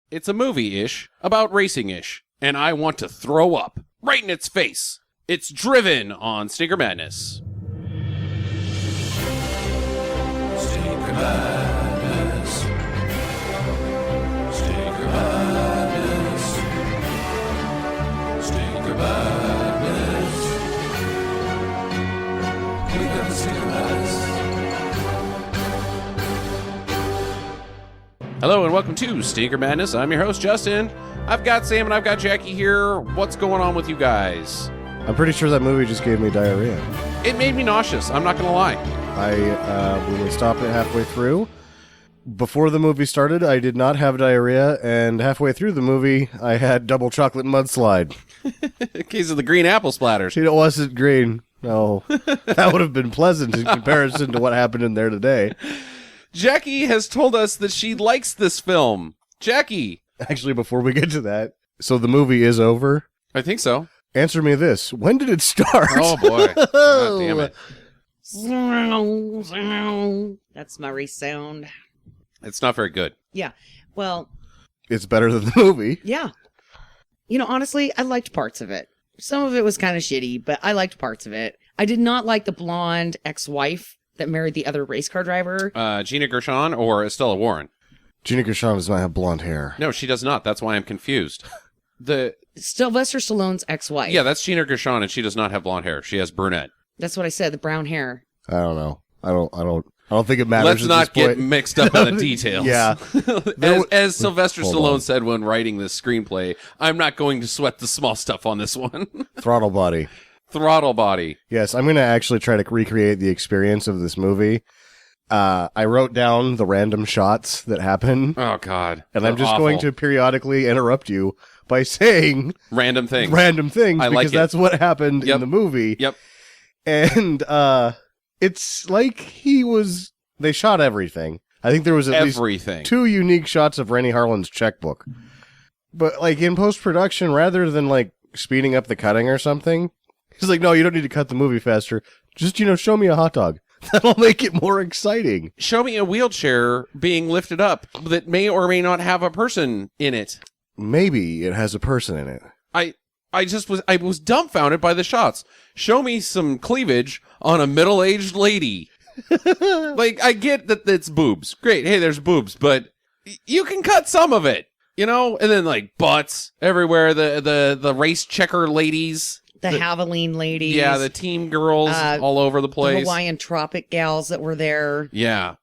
It's a movie-ish about racing-ish, and I want to throw up right in its face. It's Driven on Stinker Madness. Stinker Madness. Stinker Madness. Stinker Madness. We got the Stinker Madness. Hello and welcome to Stinker Madness. I'm your host, Justin. I've got Sam and I've got Jackie here. What's going on with you guys? I'm pretty sure that movie just gave me diarrhea. It made me nauseous. I'm not going to lie. We stopped it halfway through. Before the movie started, I did not have diarrhea, and halfway through the movie, I had double chocolate mudslide. In case of the green apple splatters. It wasn't green. No. That would have been pleasant in comparison to what happened in there today. Jackie has told us that she likes this film. Jackie. Actually, before we get to that, so the movie is over? I think so. Answer me this. When did it start? Oh, boy. God damn it. That's my race sound. It's not very good. Yeah. Well, It's better than the movie. yeah. You know, honestly, I liked parts of it. Some of it was kind of shitty, but I liked parts of it. I did not like the blonde ex-wife that married the other race car driver. Gina Gershon or Estella Warren? Gina Gershon does not have blonde hair. No, she does not. That's why I'm confused. Sylvester Stallone's ex-wife. Yeah, that's Gina Gershon, and she does not have blonde hair. She has brunette. That's what I said, the brown hair. I don't know. I don't think it matters. Let's at not this get point. mixed up in the details. Yeah. As Sylvester Hold Stallone on. said when writing this screenplay, I'm not going to sweat the small stuff on this one. Throttle body. Throttle body. Yes, I'm going to actually try to recreate the experience of this movie. I wrote down the random shots that happen, Oh, God. and I'm just going to periodically interrupt you by saying Random things. random things I like because it. that's what happened Yep. in the movie. Yep. And it's like they shot everything. I think there was at Everything. least 2 unique shots of Rennie Harlan's checkbook. But like in post-production, rather than like speeding up the cutting or something, he's like, no, you don't need to cut the movie faster. Just, show me a hot dog. That'll make it more exciting. Show me a wheelchair being lifted up that may or may not have a person in it. Maybe it has a person in it. I was dumbfounded by the shots. Show me some cleavage on a middle-aged lady. Like, I get that it's boobs. Great. Hey, there's boobs, but you can cut some of it, And then like butts everywhere. The race checker ladies. The Havaline ladies. Yeah, the team girls all over the place. The Hawaiian Tropic gals that were there. Yeah.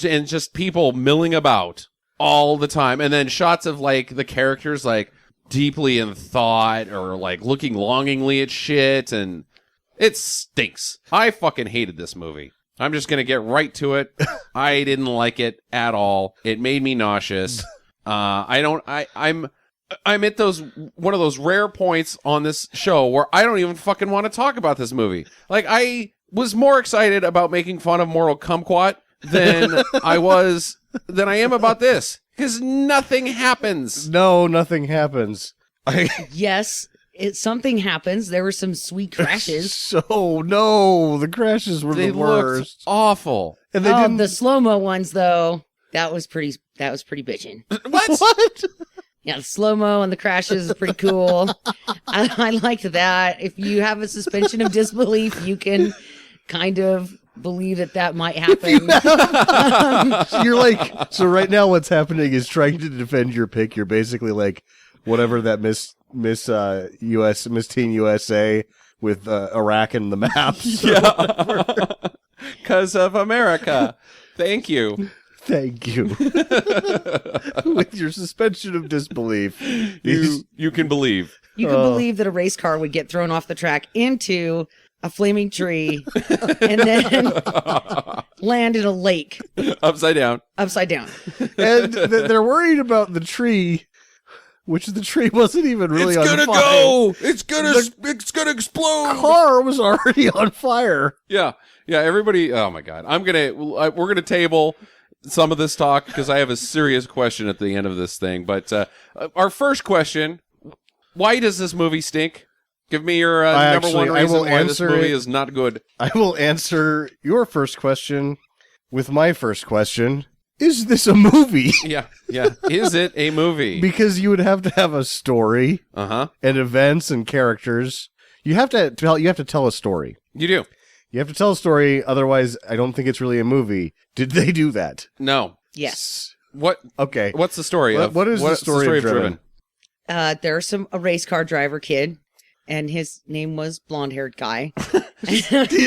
And just people milling about all the time. And then shots of like the characters like deeply in thought or like looking longingly at shit. And it stinks. I fucking hated this movie. I'm just going to get right to it. I didn't like it at all. It made me nauseous. I'm at one of those rare points on this show where I don't even fucking want to talk about this movie. Like, I was more excited about making fun of Mortal Kumquat than I am about this. Because nothing happens. No, nothing happens. Yes, something happens. There were some sweet crashes. So, no, the crashes were They the worst. looked awful. And they didn't... The slow-mo ones, though, that was pretty bitchin'. What? What? Yeah, the slow-mo and the crashes is pretty cool. I liked that. If you have a suspension of disbelief, you can kind of believe that might happen. You're like, so right now what's happening is trying to defend your pick. You're basically like whatever that Miss Teen USA with Iraq and the maps. Yeah. Because of America. Thank you. Thank you. With your suspension of disbelief. You can believe. You can believe that a race car would get thrown off the track into a flaming tree and then land in a lake. Upside down. Upside down. And they're worried about the tree, which the tree wasn't even really on fire. It's gonna go! It's gonna explode! The car was already on fire. Yeah. Yeah, everybody... Oh, my God. We're gonna table some of this talk because I have a serious question at the end of this thing. But our first question, why does this movie stink? Give me your number one reason why this movie is not good. I will answer your first question with my first question. is this a movie? Yeah. Is it a movie? Because you would have to have a story Uh-huh. and events and characters. You have to tell a story. You do. You have to tell a story, otherwise I don't think it's really a movie. Did they do that? No. Yes. What? Okay. What's the story of? What is the story of Driven? There's a race car driver kid, and his name was blonde-haired guy. You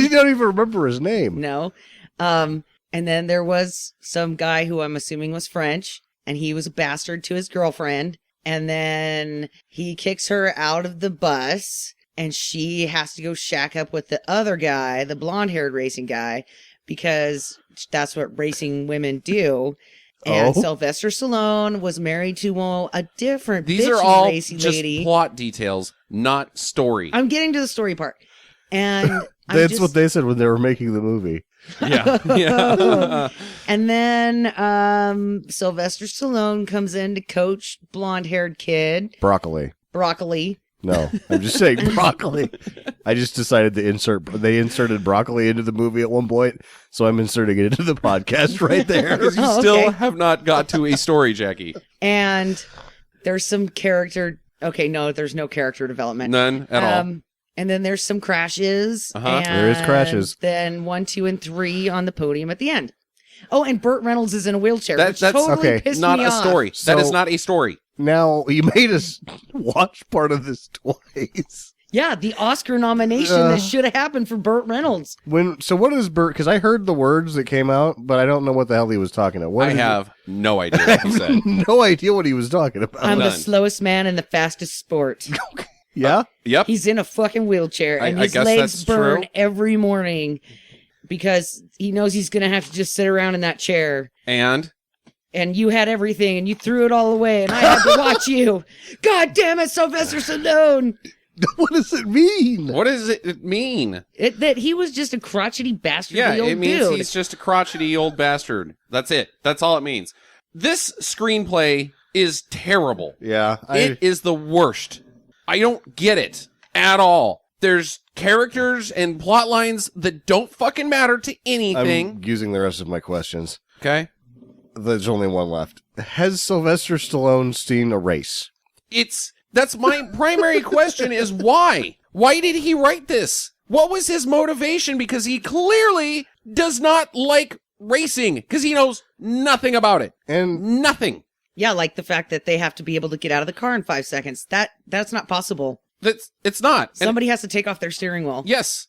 don't even remember his name. No. And then there was some guy who I'm assuming was French, and he was a bastard to his girlfriend. And then he kicks her out of the bus, and she has to go shack up with the other guy, the blonde-haired racing guy, because that's what racing women do. And Sylvester Stallone was married to a different These bitchy are all racy just lady. plot details, not story. I'm getting to the story part. And That's what they said when they were making the movie. Yeah. And then Sylvester Stallone comes in to coach blonde-haired kid Broccoli. No, I'm just saying broccoli. I just decided to they inserted broccoli into the movie at one point, so I'm inserting it into the podcast right there. Because you still have not got to a story, Jackie. And there's some character. Okay, no, there's no character development. None at all. And then there's some crashes. Uh-huh. There is crashes. Then 1, 2, and 3 on the podium at the end. Oh, and Burt Reynolds is in a wheelchair, That's which totally okay. pissed Not me a off. story. So- That is not a story. Now, you made us watch part of this twice. Yeah, the Oscar nomination that should have happened for Burt Reynolds. So what is Burt? Because I heard the words that came out, but I don't know what the hell he was talking about. I have no idea what he said. no idea what he was talking about. I'm the None. slowest man in the fastest sport. Yeah? Yep. He's in a fucking wheelchair, and I his guess legs that's burn true. every morning because he knows he's going to have to just sit around in that chair. And And you had everything, and you threw it all away, and I had to watch you. God damn it, Sylvester Stallone! What does it mean? what does it mean? That he was just a crotchety bastard Yeah, old it means dude. he's just a crotchety old bastard. That's it. That's all it means. This screenplay is terrible. Yeah. It is the worst. I don't get it at all. There's characters and plot lines that don't fucking matter to anything. I'm using the rest of my questions. Okay? There's only one left. Has Sylvester Stallone seen a race? That's my primary question is why? Why did he write this? What was his motivation? Because he clearly does not like racing because he knows nothing about it. And Nothing. Yeah, like the fact that they have to be able to get out of the car in 5 seconds. That's not possible. It's not. And Somebody has to take off their steering wheel. yes.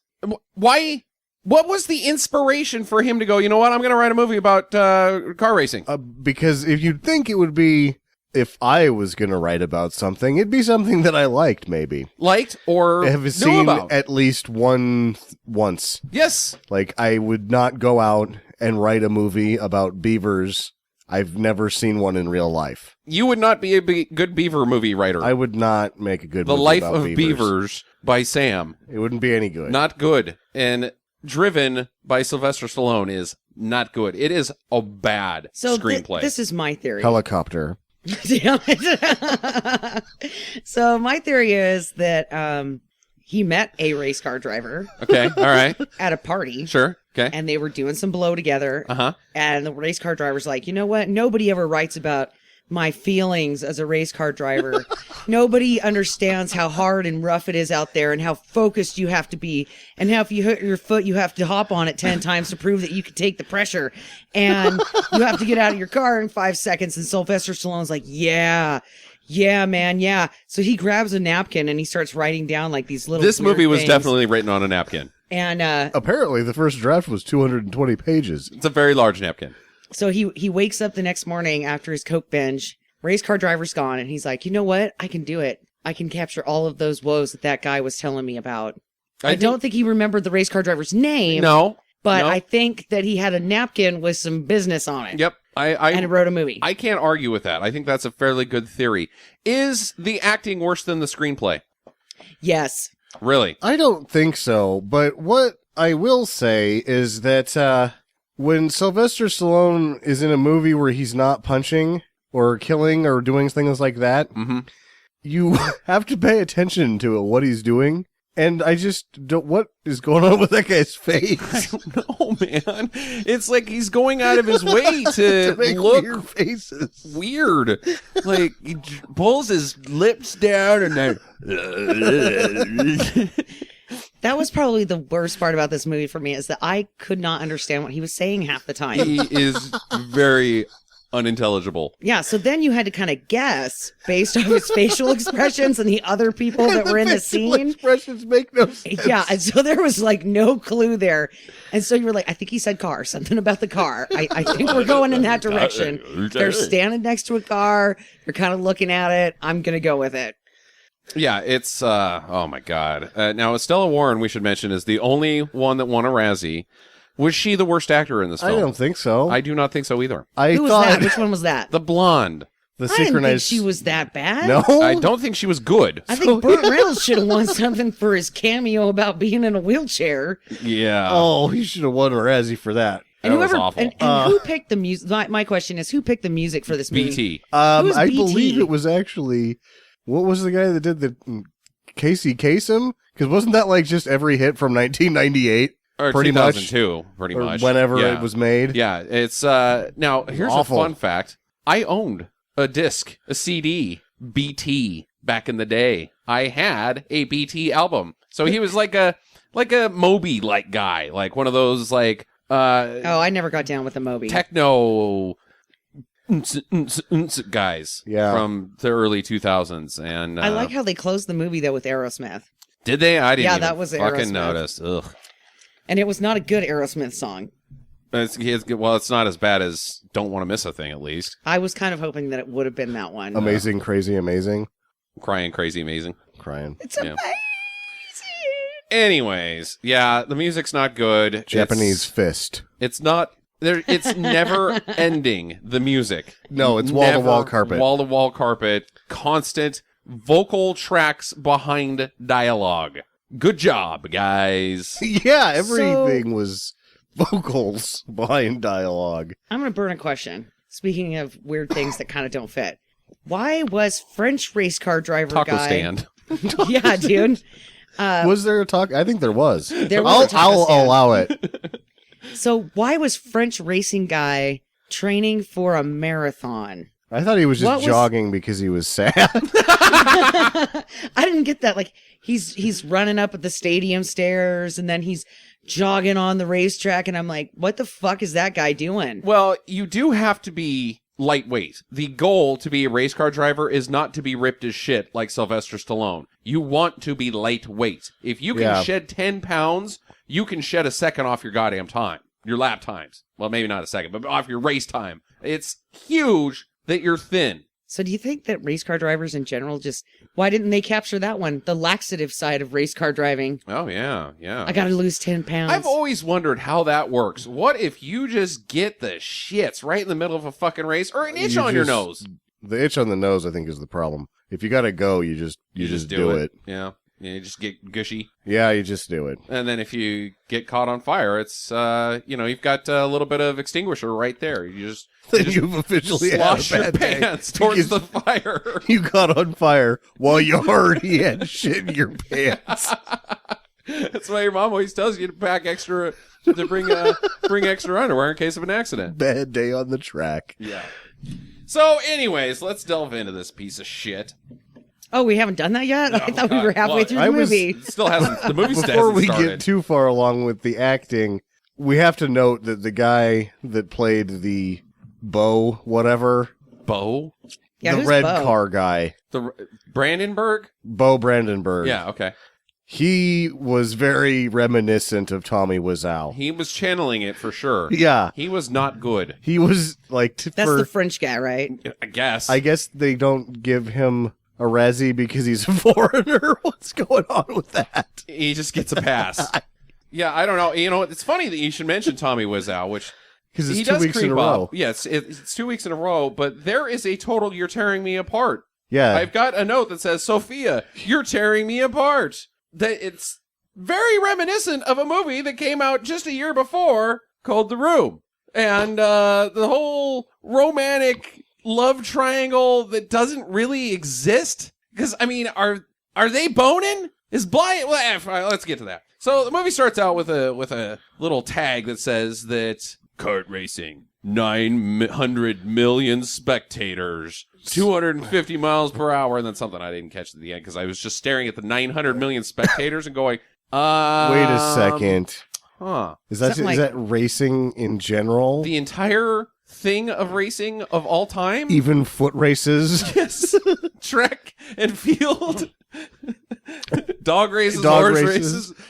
Why? What was the inspiration for him to go, you know what, I'm going to write a movie about car racing? because if you'd think it would be, if I was going to write about something, it'd be something that I liked, maybe. Liked or Have knew seen about? at least once. Yes. Like, I would not go out and write a movie about beavers. I've never seen one in real life. You would not be a good beaver movie writer. I would not make a good The movie Life about of Beavers by Sam. It wouldn't be any good. Not good. And Driven by Sylvester Stallone is not good. It is a bad So screenplay. this is my theory. Helicopter. Damn it. So my theory is that he met a race car driver Okay, all right. at a party. Sure. Okay. And they were doing some blow together. Uh-huh. And the race car driver's like, you know what? Nobody ever writes about my feelings as a race car driver. Nobody understands how hard and rough it is out there and how focused you have to be and how if you hurt your foot, you have to hop on it 10 times to prove that you can take the pressure. And you have to get out of your car in 5 seconds. And Sylvester Stallone's like, yeah, man, yeah. So he grabs a napkin and he starts writing down like these little This weird movie was things. definitely written on a napkin. And Apparently, the first draft was 220 pages. It's a very large napkin. so he wakes up the next morning after his coke binge. Race car driver's gone, and he's like, you know what? I can do it. I can capture all of those woes that guy was telling me about. I don't think he remembered the race car driver's name. No. But no. I think that he had a napkin with some business on it. Yep. And wrote a movie. I can't argue with that. I think that's a fairly good theory. Is the acting worse than the screenplay? Yes. Really? I don't think so, but what I will say is that when Sylvester Stallone is in a movie where he's not punching or killing or doing things like that, Mm-hmm. you have to pay attention to what he's doing And I just don't. What is going on with that guy's face? I don't know, man. It's like he's going out of his way to Make look weird faces. weird. Like he pulls his lips down and then. That was probably the worst part about this movie for me, is that I could not understand what he was saying half the time. He is very unintelligible. Yeah, so then you had to kind of guess based on his facial expressions and the other people that were in the facial scene. expressions make no sense. Yeah, and so there was like no clue there. And so you were like, I think he said car, something about the car. I think we're going in that direction. They're standing next to a car. You're kind of looking at it. I'm going to go with it. Yeah, it's, oh my God. Now, Estella Warren, we should mention, is the only one that won a Razzie. Was she the worst actor in this film? I don't think so. I do not think so either. I Who was thought that? Which one was that? The blonde. the I didn't think synchronized. she was that bad. No, I don't think she was good. I think Burt Reynolds should have won something for his cameo about being in a wheelchair. Yeah. Oh, he should have won a Razzie for that. And That was whoever awful. and who picked the music? My question is, who picked the music for this movie? BT. Who's I BT? believe it was actually, what was the guy that did the Casey Kasem? Because wasn't that like just every hit from 1998? Or Pretty much. 2002, pretty Or much. whenever Yeah. it was made. Yeah, it's, now, here's Awful. a fun fact. I owned a disc, a CD, BT, back in the day. I had a BT album. So he was like a Moby-like guy, like one of those, like, Oh, I never got down with the Moby. techno guys Yeah. from the early 2000s. And I like how they closed the movie though with Aerosmith, did they? I didn't Yeah, even that was fucking Aerosmith. notice. Ugh. and it was not a good Aerosmith song. Well, it's not as bad as Don't Want to Miss a Thing, at least. I was kind of hoping that it would have been that one. Amazing, crazy, amazing. Crying, crazy, amazing. Crying. It's Yeah. amazing. Anyways, yeah, the music's not good. Japanese fist. It's not there. It's never ending. The music. No, it's wall-to-wall carpet. Wall-to-wall carpet. Constant vocal tracks behind dialogue. Good job, guys. Yeah, everything was vocals behind dialogue. I'm going to burn a question. Speaking of weird things that kind of don't fit. Why was French race car driver Taco guy... stand. Yeah, dude. Was there a talk? I think there was. There was a taco I'll stand. allow it. So why was French racing guy training for a marathon? I thought he was What just was- jogging because he was sad. I didn't get that. Like he's running up at the stadium stairs and then he's jogging on the racetrack and I'm like, what the fuck is that guy doing? Well, you do have to be lightweight. The goal to be a race car driver is not to be ripped as shit like Sylvester Stallone. You want to be lightweight. If you can Yeah. shed 10 pounds, you can shed a second off your goddamn time. Your lap times. Well, maybe not a second, but off your race time. It's huge that you're thin. So do you think that race car drivers in general just, why didn't they capture that one? The laxative side of race car driving. Oh, yeah, yeah. I got to lose 10 pounds. I've always wondered how that works. What if you just get the shits right in the middle of a fucking race or an itch You on your just- nose? The itch on the nose, I think, is the problem. If you gotta go, you just do it. Yeah. You just get gushy. Yeah, you just do it. And then if you get caught on fire, it's, you've got a little bit of extinguisher right there. You just Then you've officially had a slosh your bad day. pants towards Because the fire. You got on fire while you already had shit in your pants. That's why your mom always tells you to pack extra, to bring extra underwear in case of an accident. Bad day on the track. Yeah. So, anyways, let's delve into this piece of shit. Oh, we haven't done that yet? I thought we were halfway Well, through I the was- movie. It still hasn't. The movie Before hasn't we started. get too far along with the acting, we have to note that the guy that played the Bo, whatever, Bo, Yeah, the who's red Bo? car guy, the Brandenburg. Bo Brandenburg. Yeah. Okay. He was very reminiscent of Tommy Wiseau. He was channeling it for sure. Yeah. He was not good. He was like, That's the French guy, right? I guess. I guess they don't give him a Razzie because he's a foreigner. What's going on with that? He just gets a pass. Yeah, I don't know. You know, it's funny that you should mention Tommy Wiseau, which Because he it's 2 does weeks in creep a row. up. Yes, it's 2 weeks in a row, but there is a total "you're tearing me apart." Yeah. I've got a note that says, "Sophia, you're tearing me apart." That it's very reminiscent of a movie that came out just a year before called The Room, and the whole romantic love triangle that doesn't really exist. Because I mean, are they boning? Is Bly? Well, let's get to that. So the movie starts out with a little tag that says that kart racing, 900 million spectators, 250 miles per hour, and then something I didn't catch at the end because I was just staring at the 900 million spectators and going, Wait a second. huh? Is that racing in general? The entire thing of racing of all time? Even foot races? Yes. Track and field. Dog races,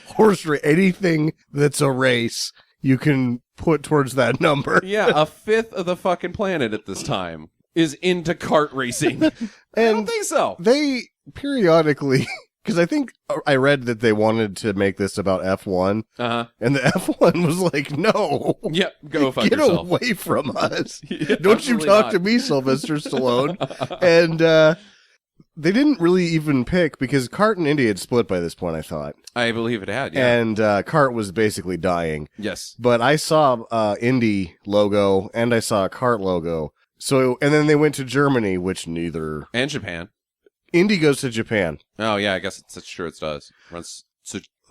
horse races. Anything that's a race, you can put towards that number. Yeah, a fifth of the fucking planet at this time is into kart racing. I don't think so. They periodically, because I think I read that they wanted to make this about F1, and the F1 was like, no. Yep, go fuck Get yourself. away from us. Yeah, Don't you absolutely talk not. to me, Sylvester Stallone. And they didn't really even pick, because Kart and Indy had split by this point, I thought. I believe it had, yeah. And Kart was basically dying. Yes. But I saw Indy logo, and I saw a Kart logo. So, and then they went to Germany, which neither... And Japan. Indy goes to Japan. Oh, yeah, I guess it's sure it does. Runs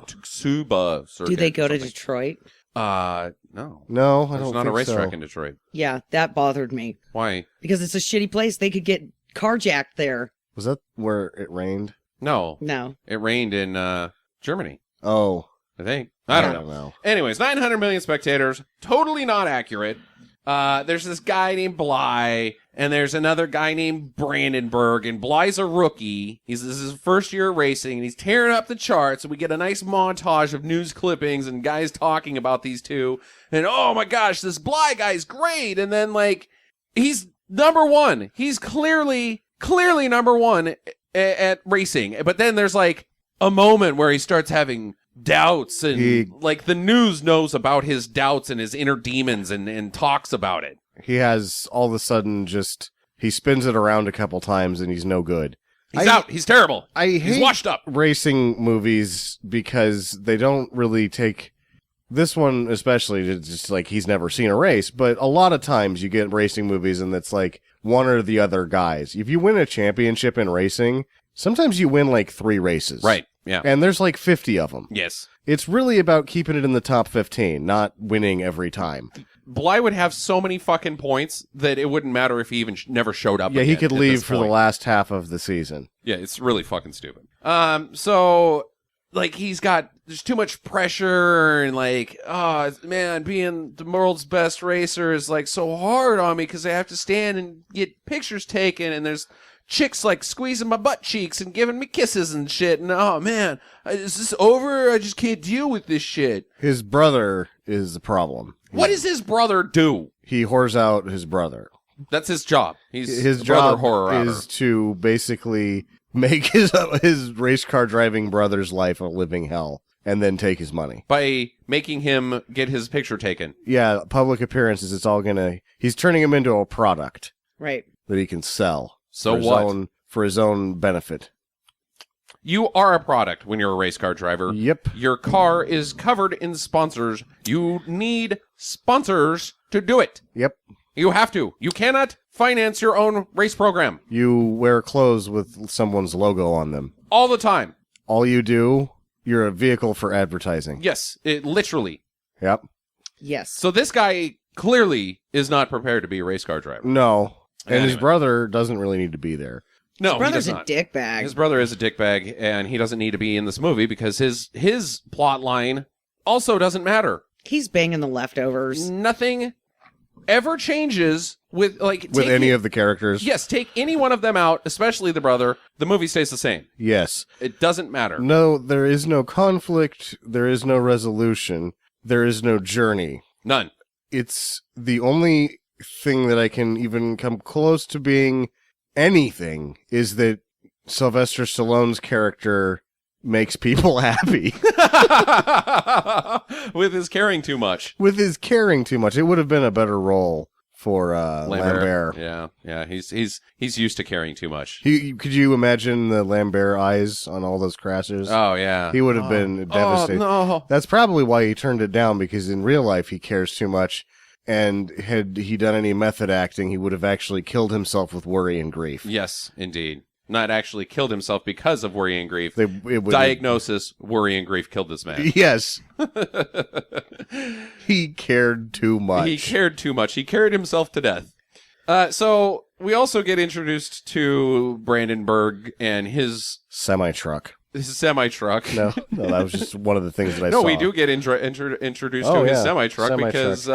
Tsuba circuit. Do they go or to something. Detroit? No. No, I There's don't not think a racetrack so. in Detroit. Yeah, that bothered me Why? because it's a shitty place. They could get carjacked there. Was that where it rained? No. No. It rained in Germany, Oh. I think. I don't know. Anyways, 900 million spectators. Totally not accurate. There's this guy named Bly, and there's another guy named Brandenburg, and Bly's a rookie. This is his first year racing, and he's tearing up the charts, and we get a nice montage of news clippings and guys talking about these two, and oh my gosh, this Bly guy's great, and then, like, he's number one. He's clearly number one at racing, but then there's, like, a moment where he starts having doubts, and like the news knows about his doubts and his inner demons and talks about it. He has all of a sudden he spins it around a couple times and he's no good. He's out. He's terrible. He's hate washed up. Racing movies because they don't really take this one, especially. It's just like he's never seen a race, but a lot of times you get racing movies and it's like one or the other guys. If you win a championship in racing, sometimes you win like 3 races. Right. Yeah. And there's like 50 of them. Yes. It's really about keeping it in the top 15, not winning every time. Bly would have so many fucking points that it wouldn't matter if he even never showed up. Yeah, he again could at leave this for the point. last half of the season. Yeah, it's really fucking stupid. So like there's too much pressure and like, oh man, being the world's best racer is like so hard on me because I have to stand and get pictures taken, and there's chicks like squeezing my butt cheeks and giving me kisses and shit, and oh man, is this over? I just can't deal with this shit. His brother is the problem. What does his brother do? He whores out his brother. That's his job. He's His the brother job horror outer. is to basically make his race car driving brother's life a living hell and then take his money. By making him get his picture taken. Yeah, public appearances, he's turning him into a product Right. that he can sell. So for what? For his own benefit. You are a product when you're a race car driver. Yep. Your car is covered in sponsors. You need sponsors to do it. Yep. You have to. You cannot finance your own race program. You wear clothes with someone's logo on them. All the time. All you do, you're a vehicle for advertising. Yes, literally. Yep. Yes. So this guy clearly is not prepared to be a race car driver. No. And his Anyway. brother doesn't really need to be there. No, His brother's he a does not. dickbag. His brother is a dickbag, and he doesn't need to be in this movie because his plot line also doesn't matter. He's banging the leftovers. Nothing ever changes with Any of the characters. Yes, take any one of them out, especially the brother. The movie stays the same. Yes. It doesn't matter. No, there is no conflict. There is no resolution. There is no journey. None. It's the only thing that I can even come close to being anything is that Sylvester Stallone's character makes people happy. With his caring too much. With his caring too much. It would have been a better role for Lambert. Yeah. He's used to caring too much. Could you imagine the Lambert eyes on all those crashes? Oh yeah. He would have been devastated. Oh no. That's probably why he turned it down, because in real life he cares too much, and had he done any method acting, he would have actually killed himself with worry and grief. Yes, indeed. not actually killed himself because of worry and grief. It would Diagnosis, worry and grief killed this man. Yes. He cared too much. He cared too much. He carried himself to death. So we also get introduced to Brandenburg and his Semi-truck. semi-truck. No, that was just one of the things that I saw. No, we do get introduced to his semi-truck because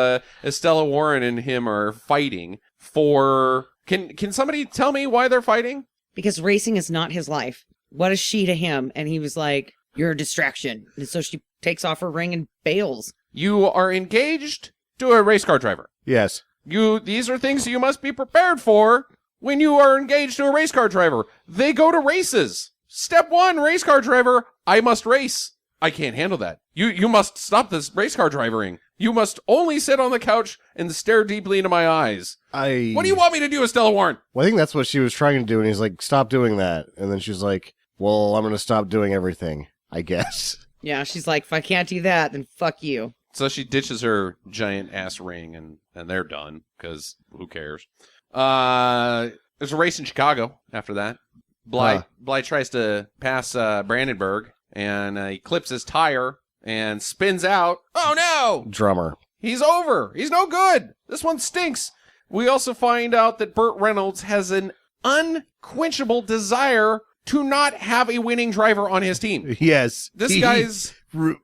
Estella Warren and him are fighting for... Can somebody tell me why they're fighting? Because racing is not his life. What is she to him? And he was like, you're a distraction. And so she takes off her ring and bails. You are engaged to a race car driver. Yes. These are things you must be prepared for when you are engaged to a race car driver. They go to races. Step 1, race car driver, I must race. I can't handle that. You must stop this race car driving. You must only sit on the couch and stare deeply into my eyes. What do you want me to do, Estella Warren? Well, I think that's what she was trying to do, and he's like, stop doing that. And then she's like, well, I'm going to stop doing everything, I guess. Yeah, she's like, if I can't do that, then fuck you. So she ditches her giant ass ring, and they're done, because who cares? There's a race in Chicago after that. Bly tries to pass Brandenburg, and he clips his tire and spins out. Oh, no! Drummer. He's over. He's no good. This one stinks. We also find out that Burt Reynolds has an unquenchable desire to not have a winning driver on his team. Yes.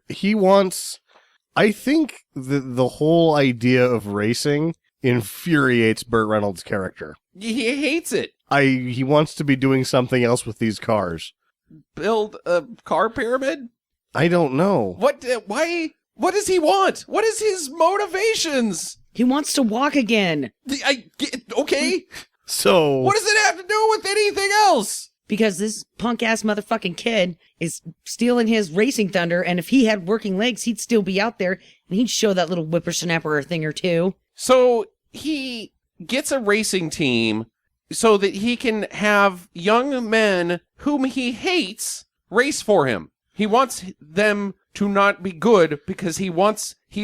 He wants... I think the whole idea of racing infuriates Burt Reynolds' character. He hates it. He wants to be doing something else with these cars. Build a car pyramid? I don't know. Why? What does he want? What is his motivations? He wants to walk again. Okay. So... What does it have to do with anything else? Because this punk-ass motherfucking kid is stealing his racing thunder, and if he had working legs, he'd still be out there, and he'd show that little whippersnapper a thing or two. So he gets a racing team so that he can have young men whom he hates race for him. He wants them to not be good because he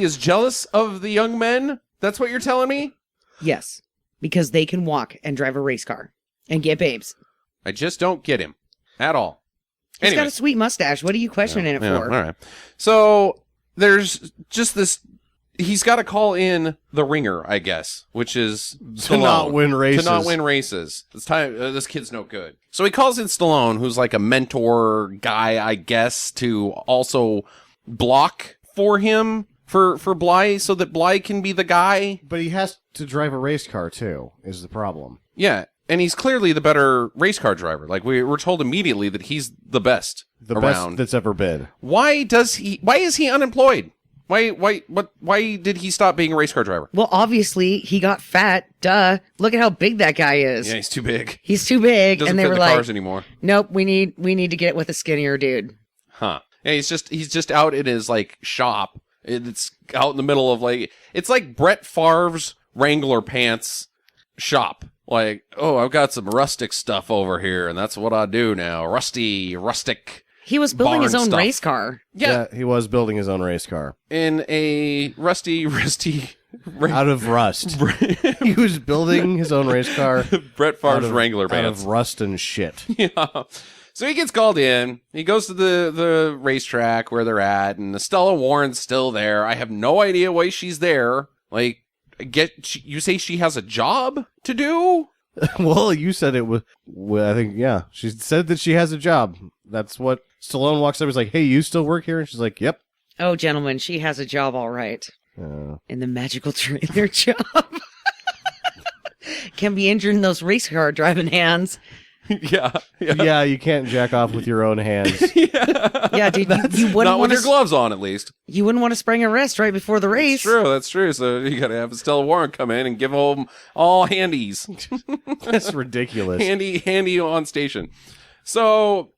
is jealous of the young men? That's what you're telling me? Yes, because they can walk and drive a race car and get babes. I just don't get him at all. He's got a sweet mustache. What are you questioning it for? All right. So there's just this. He's got to call in the ringer, I guess, which is to Stallone. not win races. To not win races. It's time. This kid's no good. So he calls in Stallone, who's like a mentor guy, I guess, to also block for him for Bly, so that Bly can be the guy. But he has to drive a race car too. Is the problem? Yeah. And he's clearly the better race car driver. Like, we're told immediately that he's the best around. Best that's ever been. Why is he unemployed? Why did he stop being a race car driver? Well, obviously, he got fat. Duh. Look at how big that guy is. Yeah, he's too big. He's too big. Doesn't and they fit were the like, cars anymore. Nope, we need to get with a skinnier dude. Huh. Yeah, he's just out in his, like, shop. It's out in the middle of, like, it's like Brett Favre's Wrangler pants shop. Like, oh, I've got some rustic stuff over here, and that's what I do now. Rustic. He was building his barn own stuff. race car. Yeah. He was building his own race car. In a rusty. Out of rust. He was building his own race car. Brett Favre's Wrangler pants. Out of rust and shit. Yeah. So he gets called in. He goes to the racetrack where they're at, and Estella Warren's still there. I have no idea why she's there. Like, you say she has a job to do? Well, you said it was. Well, I think, yeah. She said that she has a job. That's what Stallone walks up. He's like, "Hey, you still work here?" And she's like, "Yep." Oh, gentlemen, she has a job, all right. In the magical trailer job. Can be injured in those race car driving hands. Yeah, you can't jack off with your own hands. Yeah, dude, you wouldn't Not with want your gloves on, at least. You wouldn't want to spring a wrist right before the race. That's true. So you got to have Estella Warren come in and give them all handies. That's ridiculous. Handy on station. So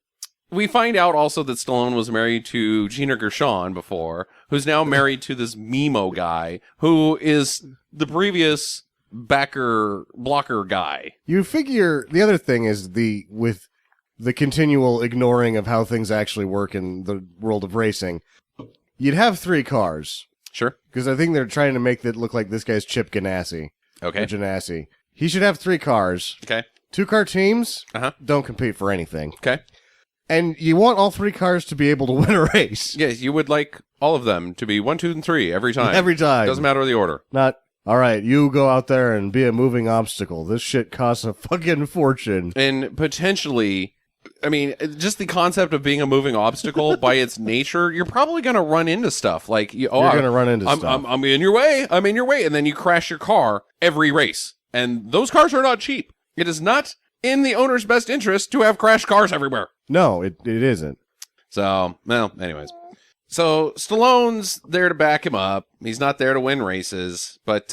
we find out also that Stallone was married to Gina Gershon before, who's now married to this Mimo guy, who is the previous blocker guy. You figure the other thing is with the continual ignoring of how things actually work in the world of racing, you'd have 3 cars. Sure. Because I think they're trying to make it look like this guy's Chip Ganassi. Okay. Or Ganassi. He should have 3 cars. Okay. 2-car teams Uh-huh. don't compete for anything. Okay. And you want all 3 cars to be able to win a race. Yes, you would like all of them to be 1, 2, and 3 every time. Every time. Doesn't matter the order. Not, all right, you go out there and be a moving obstacle. This shit costs a fucking fortune. And potentially, I mean, just the concept of being a moving obstacle by its nature, you're probably going to run into stuff. Like, you're going to run into stuff. I'm in your way. I'm in your way. And then you crash your car every race. And those cars are not cheap. It is not in the owner's best interest to have crashed cars everywhere. No, it isn't. So, well, anyways. So, Stallone's there to back him up. He's not there to win races, but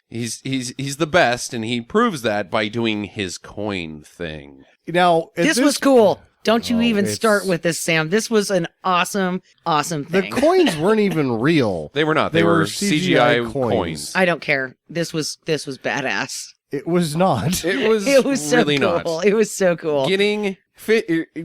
he's the best, and he proves that by doing his coin thing. Now, This was cool. Don't you even it's- start with this, Sam. This was an awesome The thing. coins weren't even real. They were not. They were CGI coins. I don't care. This was badass. It was not. It was so really cool. not. It was so cool.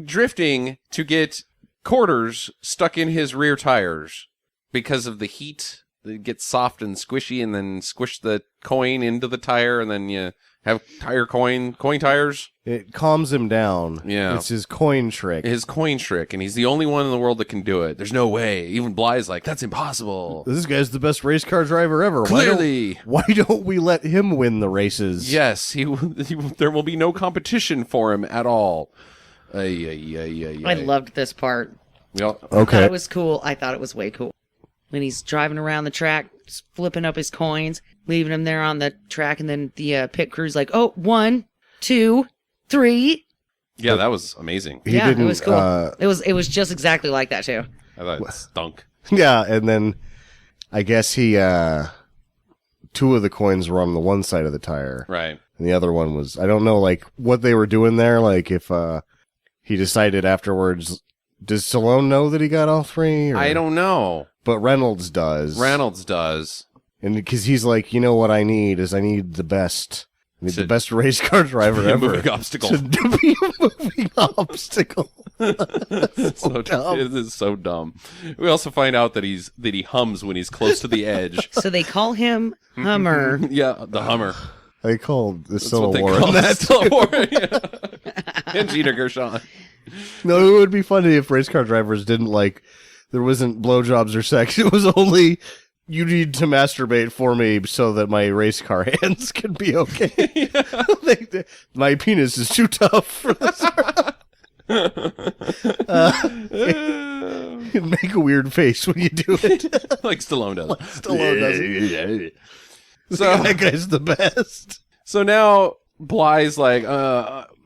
Drifting to get quarters stuck in his rear tires because of the heat. It gets soft and squishy, and then squish the coin into the tire, and then you have coin tires. It calms him down. Yeah. It's his coin trick. His coin trick, and he's the only one in the world that can do it. There's no way. Even Bly's like, that's impossible. This guy's the best race car driver ever. Clearly. Why don't we let him win the races? Yes, there will be no competition for him at all. I loved this part. Yep. I thought Okay. it was cool. I thought it was way cool. When he's driving around the track, just flipping up his coins, leaving them there on the track, and then the pit crew's like, oh, 1, 2, 3. Yeah, that was amazing. He Yeah, it didn't, was cool. It was just exactly like that too. I thought it stunk. Yeah, and then I guess he 2 of the coins were on the one side of the tire. Right. And the other one was, I don't know, like, what they were doing there. Like, if he decided afterwards, does Stallone know that he got all 3? Or? I don't know. But Reynolds does. Reynolds does. And because he's like, you know what I need is I need the best. I need the best race car driver A ever. moving obstacle. To be a moving obstacle. So dumb. It is so dumb. We also find out that he hums when he's close to the edge. So they call him Hummer. Yeah, the Hummer. They called the That's Civil what they War. call on the that. Civil War. Yeah. And Gina Gershon. No, it would be funny if race car drivers didn't like, there wasn't blowjobs or sex. It was only, you need to masturbate for me so that my race car hands can be okay. My penis is too tough for this. You make a weird face when you do it. Like Stallone does. Stallone does it. So, That guy's the best. so now Bly's like,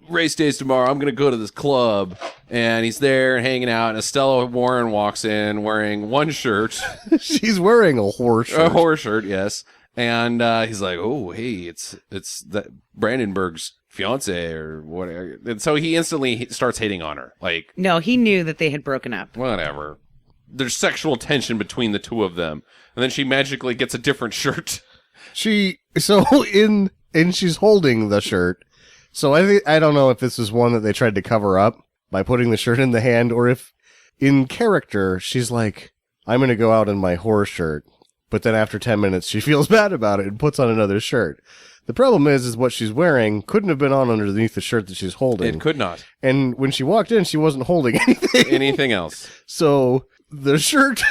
race day's tomorrow. I'm going to go to this club. And he's there hanging out. And Estella Warren walks in wearing one shirt. She's wearing a horse shirt. A horror shirt, yes. And he's like, oh, hey, it's that Brandenburg's fiance or whatever. And so he instantly starts hitting on her. Like, No, he knew that they had broken up. whatever. There's sexual tension between the two of them. And then she magically gets a different shirt. And she's holding the shirt. So I don't know if this is one that they tried to cover up by putting the shirt in the hand, or if in character she's like, I'm going to go out in my horse shirt. But then after 10 minutes, she feels bad about it and puts on another shirt. The problem is what she's wearing couldn't have been on underneath the shirt that she's holding. It could not. And when she walked in, she wasn't holding anything. Anything else. So the shirt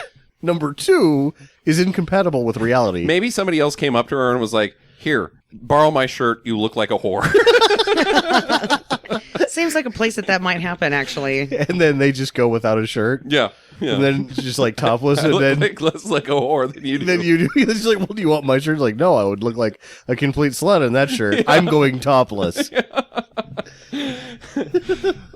number 2 is incompatible with reality. Maybe somebody else came up to her and was like, here, borrow my shirt. You look like a whore. Seems like a place that might happen, actually. And then they just go without a shirt. Yeah. And then just like topless. I And look then, like, less like a whore than you do. then you do. She's like, well, do you want my shirt? Like, no, I would look like a complete slut in that shirt. I'm going topless.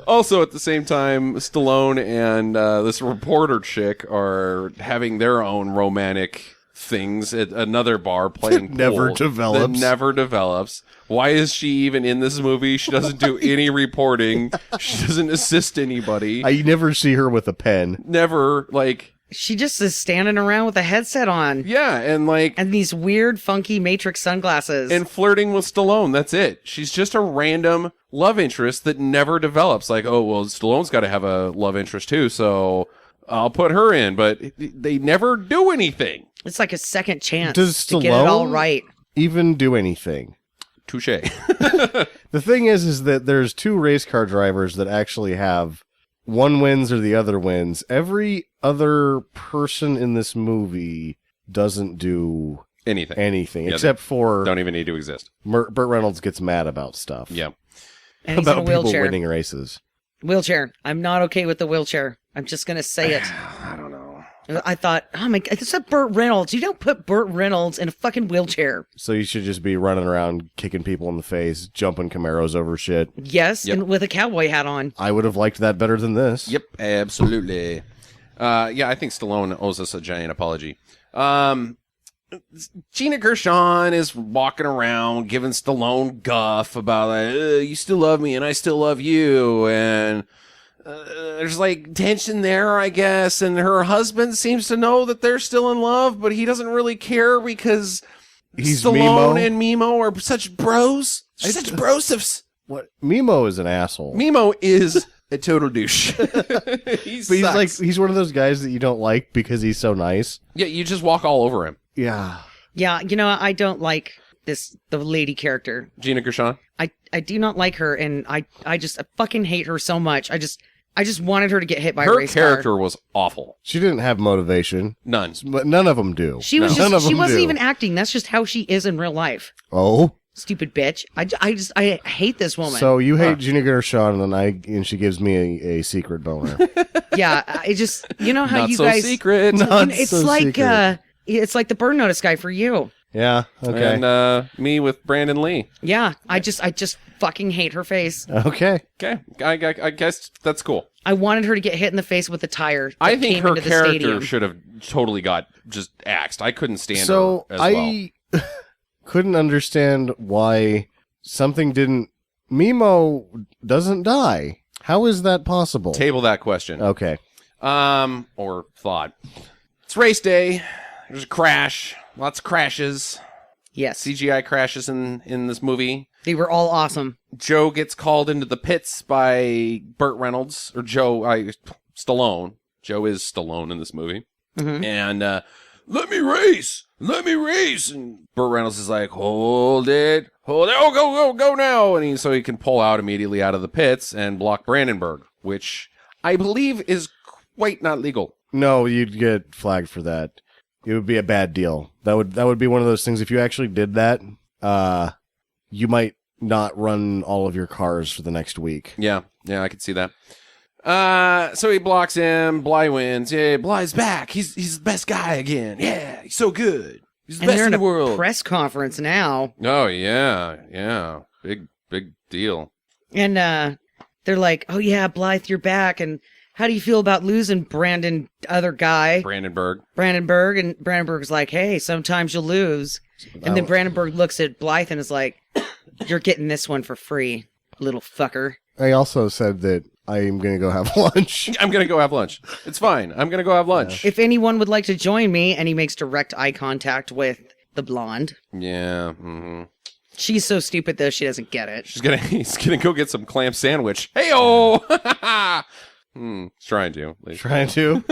Also, at the same time, Stallone and this reporter chick are having their own romantic things at another bar playing pool. Never develops. That never develops. Why is she even in this movie? She doesn't do any reporting. She doesn't assist anybody. I never see her with a pen. Never, like... She just is standing around with a headset on Yeah, and like... and these weird, funky Matrix sunglasses. And flirting with Stallone. That's it. She's just a random love interest that never develops. Like, oh, well, Stallone's got to have a love interest too, so I'll put her in. But they never do anything. It's like a second chance Does to get it all Stallone- right. Even do anything. Touche. The thing is that there's 2 race car drivers that actually have one wins or the other wins. Every other person in this movie doesn't do anything. Yeah, except for don't even need to exist. Burt Reynolds gets mad about stuff. Yep. And he's in a About people wheelchair. winning races. Wheelchair. I'm not okay with the wheelchair. I'm just going to say it. I don't know. I thought, oh my God, it's a Burt Reynolds. You don't put Burt Reynolds in a fucking wheelchair. So you should just be running around kicking people in the face, jumping Camaros over shit. Yes, Yep. and with a cowboy hat on. I would have liked that better than this. Yep, absolutely. Yeah, I think Stallone owes us a giant apology. Gina Gershon is walking around giving Stallone guff about you still love me and I still love you, and there's like tension there, I guess, and her husband seems to know that they're still in love, but he doesn't really care because He's Stallone Mimo. and Mimo are such bros. Such brosifs. What? Mimo is an asshole. Mimo is a total douche. But he's one of those guys that you don't like because he's so nice. Yeah, you just walk all over him. Yeah. Yeah, you know, I don't like the lady character. Gina Gershon. I do not like her, and I fucking hate her so much. I just wanted her to get hit by a Her race character car. was awful. She didn't have motivation, None. but none of them do. She was None of just, she them wasn't do. even acting. That's just how she is in real life. Oh? Stupid bitch. I hate this woman. So you hate Gina Gershon, and she gives me a secret boner. Yeah, I just, you know how Not you so guys, secret. Not it's so like, secret. it's like the Burn Notice guy for you. Yeah, okay. And me with Brandon Lee. Yeah, I just fucking hate her face. Okay. Okay, I guess that's cool. I wanted her to get hit in the face with a tire. that I think came her into the character stadium. should have totally got just axed. I couldn't stand So her as well. I couldn't understand why something didn't... Mimo doesn't die. How is that possible? Table that question. Okay. Or thought. It's race day. There's a crash. Lots of crashes. Yes, CGI crashes in this movie. they were all awesome. Joe gets called into the pits by Burt Reynolds, or Stallone. Joe is Stallone in this movie. Mhm. And, let me race! And Burt Reynolds is like, hold it, oh, go now! And so he can pull out immediately out of the pits and block Brandenburg, which I believe is quite not legal. No, you'd get flagged for that. It would be a bad deal. That would be one of those things. If you actually did that, you might not run all of your cars for the next week. Yeah, I could see that. So he blocks him. Bly wins. Yeah, Bly's back. He's the best guy again. Yeah, he's so good. He's the And best they're in in the a world. press conference now, Oh yeah. Big deal. and they're like, "Oh yeah, Blythe, you're back." And how do you feel about losing Brandon, other guy, Brandenburg. Brandenburg? And Brandenburg's like, "Hey, sometimes you'll lose." And then Brandenburg looks at Blythe and is like, "You're getting this one for free, little fucker." I also said that I'm going to go have lunch. I'm gonna go have lunch. It's fine. I'm gonna go have lunch. If anyone would like to join me, and he makes direct eye contact with the blonde. Yeah. Mm-hmm. She's so stupid though, she doesn't get it. He's gonna go get some clam sandwich. Hey-o! He's trying to. At least. Trying to.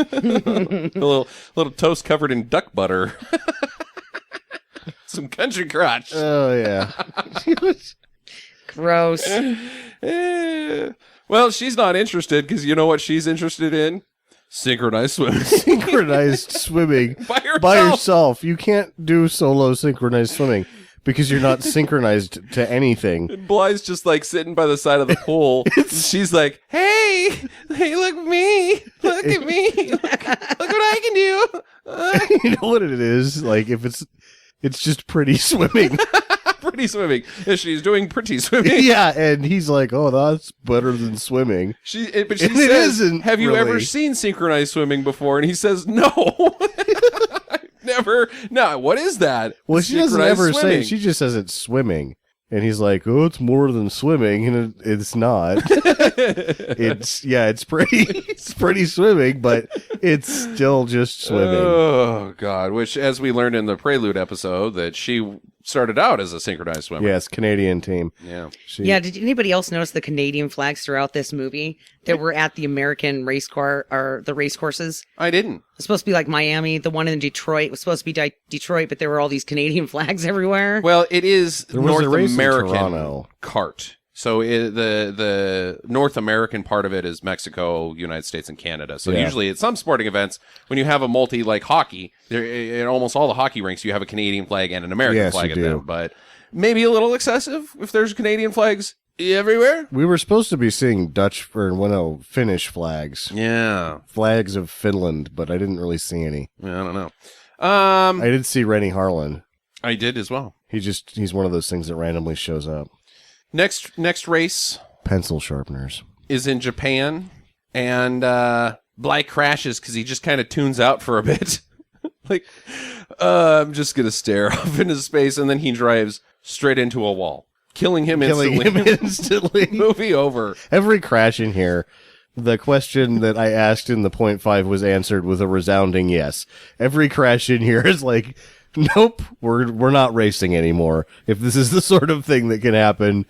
A little toast covered in duck butter. Some country crotch. Oh, yeah. Gross. Well, she's not interested because you know what she's interested in? Synchronized swimming. Synchronized swimming by yourself. You can't do solo synchronized swimming because you're not synchronized to anything. And Bly's just like sitting by the side of the pool. And she's like, hey, look at me. Look at me. Look what I can do. You know what it is? Like, if it's just pretty swimming. Pretty swimming. And she's doing pretty swimming. Yeah, and he's like, oh, that's better than swimming. But she And it says, isn't have you ever really. seen synchronized swimming before? And he says, no. Never. No, what is that? Well, she doesn't Synchronized ever say swimming. it. She just says it's swimming. And he's like, oh, it's more than swimming. And it's not. It's pretty swimming, but it's still just swimming. Oh, God. Which, as we learned in the Prelude episode, that she started out as a synchronized swimmer. Yes, Canadian team. Yeah. Yeah, did anybody else notice the Canadian flags throughout this movie that were at the American race car or the race courses? I didn't. It's supposed to be like Miami. The one in Detroit was supposed to be Detroit, but there were all these Canadian flags everywhere. Well, it is There was a North race in American Toronto. kart. So the North American part of it is Mexico, United States, and Canada. So usually at some sporting events, when you have a multi like hockey, there in almost all the hockey rinks, you have a Canadian flag and an American flag at them. But maybe a little excessive if there's Canadian flags everywhere. We were supposed to be seeing Finnish flags. Yeah. Flags of Finland, but I didn't really see any. Yeah, I don't know. I did see Rennie Harlan. I did as well. He's one of those things that randomly shows up. Next race Pencil sharpeners is in Japan, and Bly crashes because he just kind of tunes out for a bit. Like, I'm just going to stare off into space, and then he drives straight into a wall, killing him instantly. Movie over. Every crash in here, the question that I asked in the .5 was answered with a resounding yes. Every crash in here is like, nope, we're not racing anymore. If this is the sort of thing that can happen,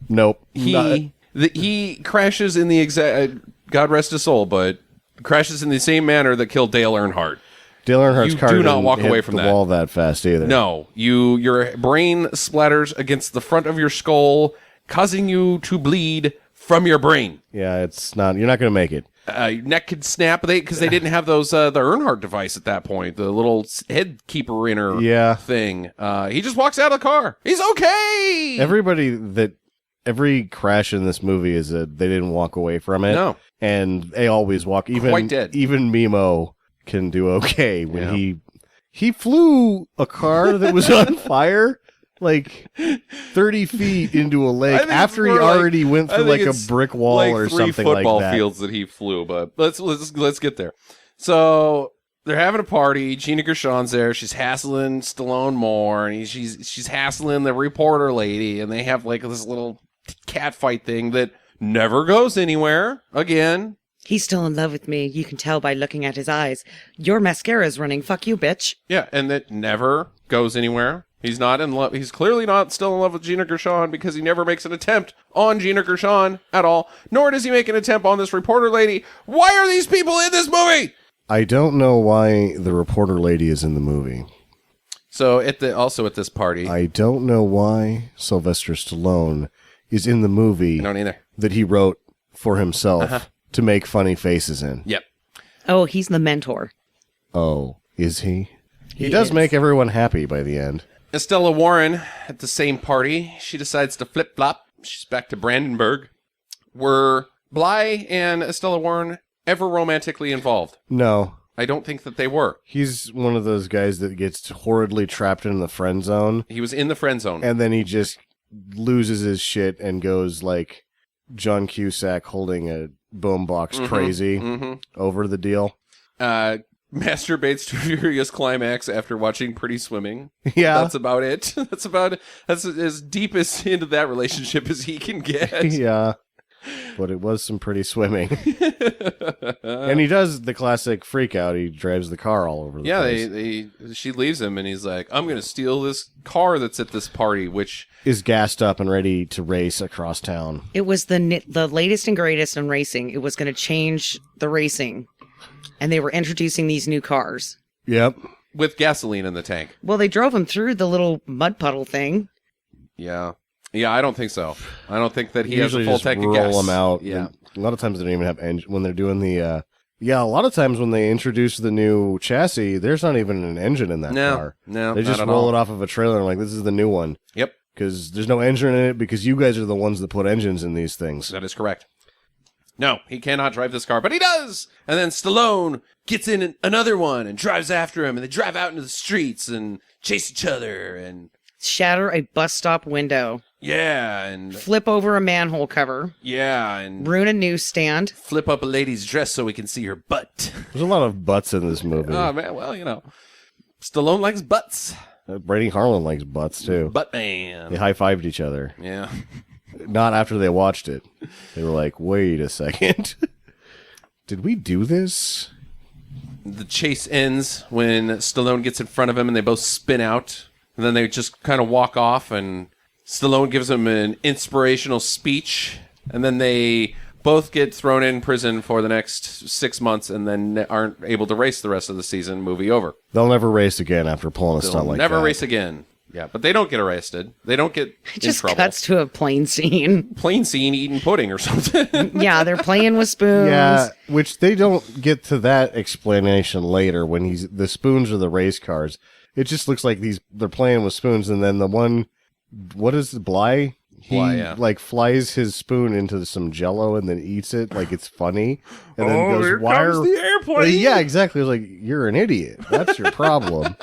nope. He crashes in the exact, God rest his soul, but crashes in the same manner that killed Dale Earnhardt. Dale Earnhardt's car do not didn't walk hit away from the that wall that fast either. No, your brain splatters against the front of your skull, causing you to bleed from your brain. Yeah, it's not. You're not going to make it. Your neck could snap because they didn't have those the Earnhardt device at that point, the little head keeper inner thing. He just walks out of the car. He's okay. Every crash in this movie is that they didn't walk away from it. No, and they always walk. Quite dead. Even Mimo can do okay when he flew a car that was on fire like 30 feet into a lake after he already went through like a brick wall or something like that. Football fields that he flew, but let's get there. So they're having a party. Gina Gershon's there. She's hassling Stallone more, and she's hassling the reporter lady, and they have like this little cat fight thing that never goes anywhere again. He's still in love with me. You can tell by looking at his eyes. Your mascara's running. Fuck you, bitch. Yeah, and that never goes anywhere. He's not in love. He's clearly not still in love with Gina Gershon because he never makes an attempt on Gina Gershon at all. Nor does he make an attempt on this reporter lady. Why are these people in this movie? I don't know why the reporter lady is in the movie. So also at this party, I don't know why Sylvester Stallone is in the movie. I don't either. That he wrote for himself to make funny faces in. Yep. Oh, he's the mentor. Oh, is he? He does make everyone happy by the end. Estella Warren at the same party, she decides to flip-flop. She's back to Brandenburg. Were Bly and Estella Warren ever romantically involved? No. I don't think that they were. He's one of those guys that gets horridly trapped in the friend zone. He was in the friend zone. And then he just loses his shit and goes like John Cusack holding a boombox crazy over the deal. Masturbates to Furious Climax after watching Pretty Swimming. Yeah. That's about it. That's as deep as into that relationship as he can get. Yeah. But it was some pretty swimming. And he does the classic freak out. He drives the car all over the place. She leaves him and he's like, I'm going to steal this car that's at this party, which is gassed up and ready to race across town. It was the latest and greatest in racing. It was going to change the racing. And they were introducing these new cars. Yep. With gasoline in the tank. Well, they drove him through the little mud puddle thing. Yeah. Yeah, I don't think so. I don't think that he usually has a full tank of gas. Roll them out. Yeah. A lot of times they don't even have engine when they're doing the. A lot of times when they introduce the new chassis, there's not even an engine in that car. No, they just roll it off of a trailer and like, this is the new one. Yep. Because there's no engine in it because you guys are the ones that put engines in these things. That is correct. No, he cannot drive this car, but he does. And then Stallone gets in another one and drives after him, and they drive out into the streets and chase each other and shatter a bus stop window. Yeah, and flip over a manhole cover. Yeah, and ruin a newsstand. Flip up a lady's dress so we can see her butt. There's a lot of butts in this movie. Oh man, well, Stallone likes butts. Brady Harlan likes butts too. Butt man. They high-fived each other. Yeah. Not after they watched it. They were like, wait a second. Did we do this? The chase ends when Stallone gets in front of him and they both spin out. And then they just kind of walk off and Stallone gives him an inspirational speech. And then they both get thrown in prison for the next 6 months and then aren't able to race the rest of the season. Movie over. They'll never race again after pulling a stunt like that. Never race again. Yeah, but they don't get arrested. They don't get It in just trouble. cuts to a plain scene. Plain scene eating pudding or something. Yeah, they're playing with spoons. Yeah, which they don't get to that explanation later when the spoons are the race cars. It just looks like they're playing with spoons, and then the one, what is it, Bly? He Bly, yeah. like flies his spoon into some Jello and then eats it like it's funny, and then goes, here "Why comes are the airplane?" Yeah, exactly. It's like, you're an idiot. That's your problem.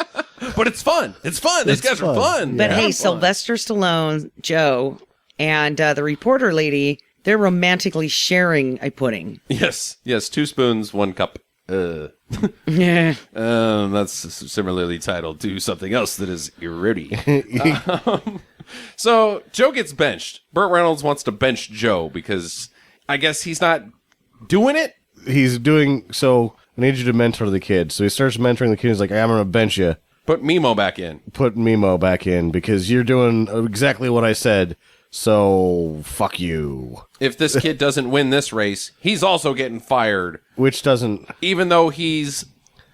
But it's fun. It's fun. These guys are fun. But Yeah, hey, fun. Sylvester Stallone, Joe, and the reporter lady, they're romantically sharing a pudding. Yes. 2 spoons, 1 cup. Yeah. That's similarly titled to something else that is irritating. So Joe gets benched. Burt Reynolds wants to bench Joe because I guess he's not doing it. He's doing so. I need you to mentor the kid. So he starts mentoring the kid. He's like, I'm going to bench you. Put Mimo back in. Put Mimo back in because you're doing exactly what I said. So fuck you. If this kid doesn't win this race, he's also getting fired. Which doesn't. Even though he's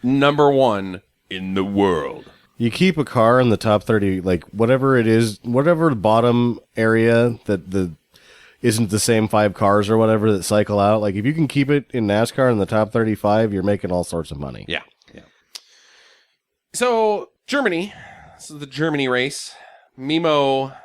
number 1 in the world. You keep a car in the top 30, like whatever it is, whatever the bottom area that isn't the same 5 cars or whatever that cycle out. Like if you can keep it in NASCAR in the top 35, you're making all sorts of money. Yeah. So Germany, this is the Germany race. Mimo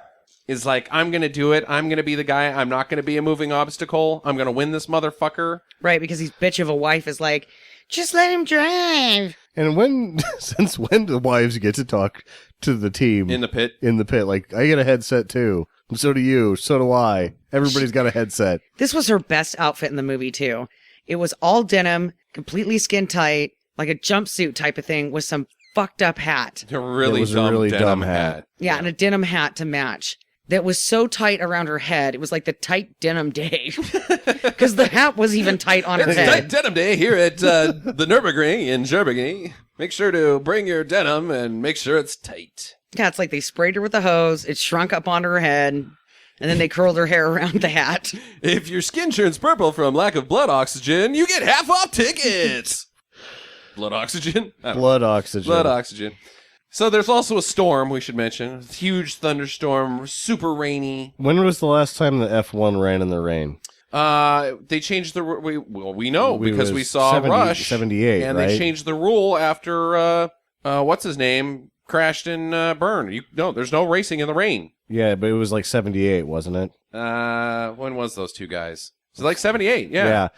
is like, I'm going to do it. I'm going to be the guy. I'm not going to be a moving obstacle. I'm going to win this motherfucker. Right, because his bitch of a wife is like, just let him drive. And since when do wives get to talk to the team In the pit. Like, I get a headset too. So do you. So do I. Everybody's got a headset. This was her best outfit in the movie, too. It was all denim, completely skin tight, like a jumpsuit type of thing with some fucked up hat. A really It was a dumb really denim dumb hat. hat. Yeah, and a denim hat to match. That was so tight around her head. It was like the tight denim day. Because the hat was even tight on her It's head. Denim Day here at the Nürburgring in Germany. Make sure to bring your denim and make sure it's tight. Yeah, it's like they sprayed her with a hose. It shrunk up onto her head. And then they curled her hair around the hat. If your skin turns purple from lack of blood oxygen, you get half off tickets. Blood oxygen? I don't know. Blood oxygen. Blood oxygen. So there's also a storm we should mention. Huge thunderstorm, super rainy. When was the last time the F1 ran in the rain? They changed the we know We because was we saw 70 Rush 78, and right? they changed the rule after what's his name crashed and burned. There's no racing in the rain. Yeah, but it was like 78, wasn't it? When was those 2 guys? It was like 78. Yeah.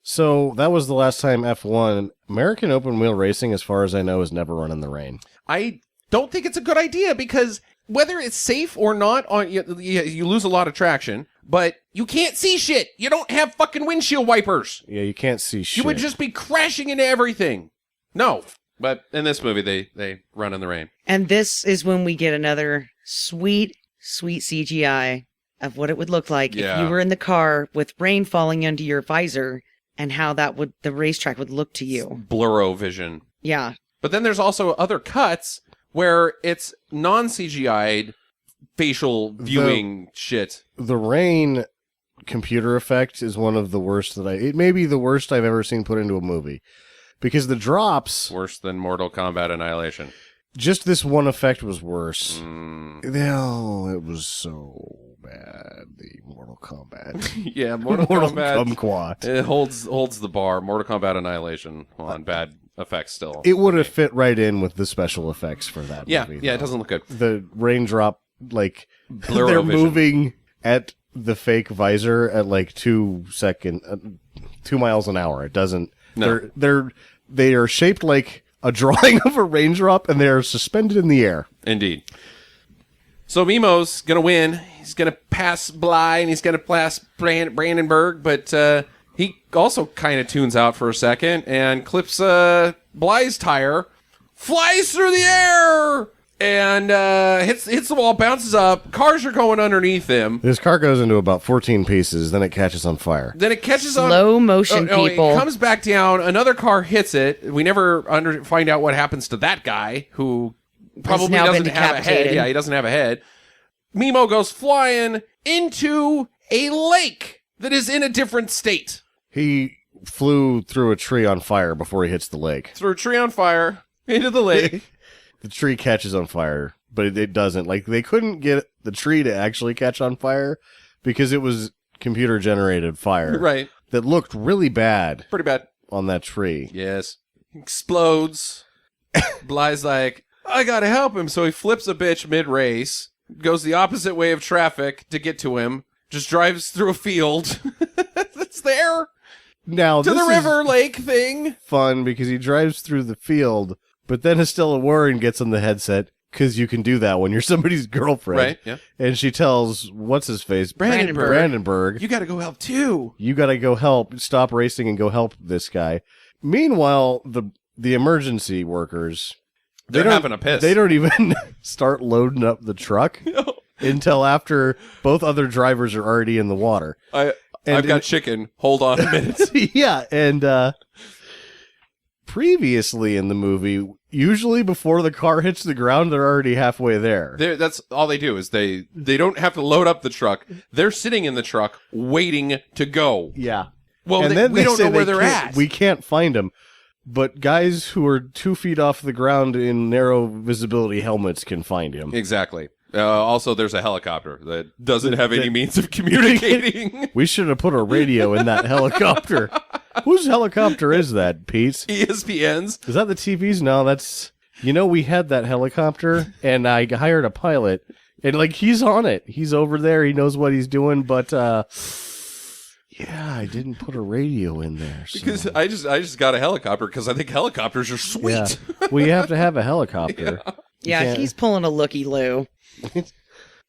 So that was the last time F1. American open wheel racing, as far as I know, has never run in the rain. I don't think it's a good idea because whether it's safe or not, you lose a lot of traction, but you can't see shit. You don't have fucking windshield wipers. Yeah, you can't see shit. You would just be crashing into everything. No. But in this movie, they run in the rain. And this is when we get another sweet, sweet CGI of what it would look like if Yeah. you were in the car with rain falling into your visor and how the racetrack would look to you. Blurro vision. Yeah. But then there's also other cuts where it's non-CGI'd facial viewing shit. The rain computer effect is one of the worst it may be the worst I've ever seen put into a movie. Because the drops, Worse than Mortal Kombat Annihilation. just this one effect was worse. Mm. No, it was so bad. The Mortal Kombat. Yeah, Mortal Kombat. Kumquat. It holds the bar. Mortal Kombat Annihilation on bad effects still. It would have fit right in with the special effects for that movie. Yeah, it though. doesn't look good. The raindrop, like, Blurro they're vision. moving at the fake visor at like 2 miles an hour. It doesn't. No. They are shaped like a drawing of a raindrop, and they are suspended in the air. Indeed. So Mimo's gonna win. He's gonna pass Bly and he's gonna pass Brandenburg, but he also kind of tunes out for a second and clips Bly's tire, flies through the air, and hits the wall, bounces up. Cars are going underneath him. This car goes into about 14 pieces, then it catches on fire. Then it catches on Slow motion, people. It comes back down. Another car hits it. We never find out what happens to that guy who probably now doesn't been have a head. decapitated. Yeah, he doesn't have a head. Mimo goes flying into a lake that is in a different state. He flew through a tree on fire before he hits the lake. Through a tree on fire into the lake. The tree catches on fire. but it doesn't. Like, they couldn't get the tree to actually catch on fire because it was computer-generated fire. Right. That looked really bad Pretty bad. on that tree. Yes. Explodes. Bly's like, I gotta help him. So he flips a bitch mid-race, goes the opposite way of traffic to get to him, just drives through a field that's there Now, to this the is river lake thing. fun because he drives through the field, but then Estella Warren gets on the headset because you can do that when you're somebody's girlfriend. Right, yeah. And she tells, what's his face? Brandenburg. Brandenburg. You gotta go help too. You gotta go help, stop racing and go help this guy. Meanwhile, the emergency workers, They're don't- having a piss. They don't even start loading up the truck until after both other drivers are already in the water. I've got chicken. Hold on a minute. Yeah, and previously in the movie, usually before the car hits the ground, they're already halfway there. That's all they do is they don't have to load up the truck. They're sitting in the truck waiting to go. Yeah. Well, And then we they don't say know where they they're can't- at. We can't find them. But guys who are 2 feet off the ground in narrow visibility helmets can find him. Exactly. Also, there's a helicopter that doesn't have any means of communicating. We should have put a radio in that helicopter. Whose helicopter is that, Pete? ESPN's. Is that the TV's? No, that's... You know, we had that helicopter, and I hired a pilot, and, like, he's on it. He's over there. He knows what he's doing, but, yeah, I didn't put a radio in there. So. Because I just got a helicopter because I think helicopters are sweet. Yeah. We have to have a helicopter. Yeah, can't- he's pulling a looky-loo.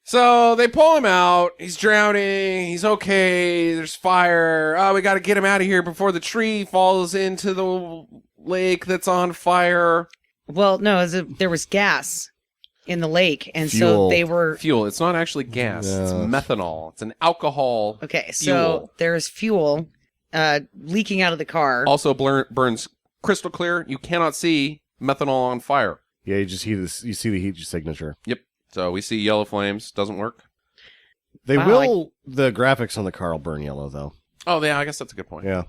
So they pull him out. He's drowning. He's okay. There's fire. Oh, we got to get him out of here before the tree falls into the lake that's on fire. Well, no, there was gas in the lake, and Fuel. so they were... Fuel. It's not actually gas. It's No. methanol. It's an alcohol. Okay, so Fuel. there's fuel leaking out of the car. Also burns crystal clear. You cannot see methanol on fire. Yeah, you see the heat signature. Yep. So we see yellow flames. Doesn't work. They Wow, will... The graphics on the car will burn yellow, though. Oh, yeah. I guess that's a good point. Yeah.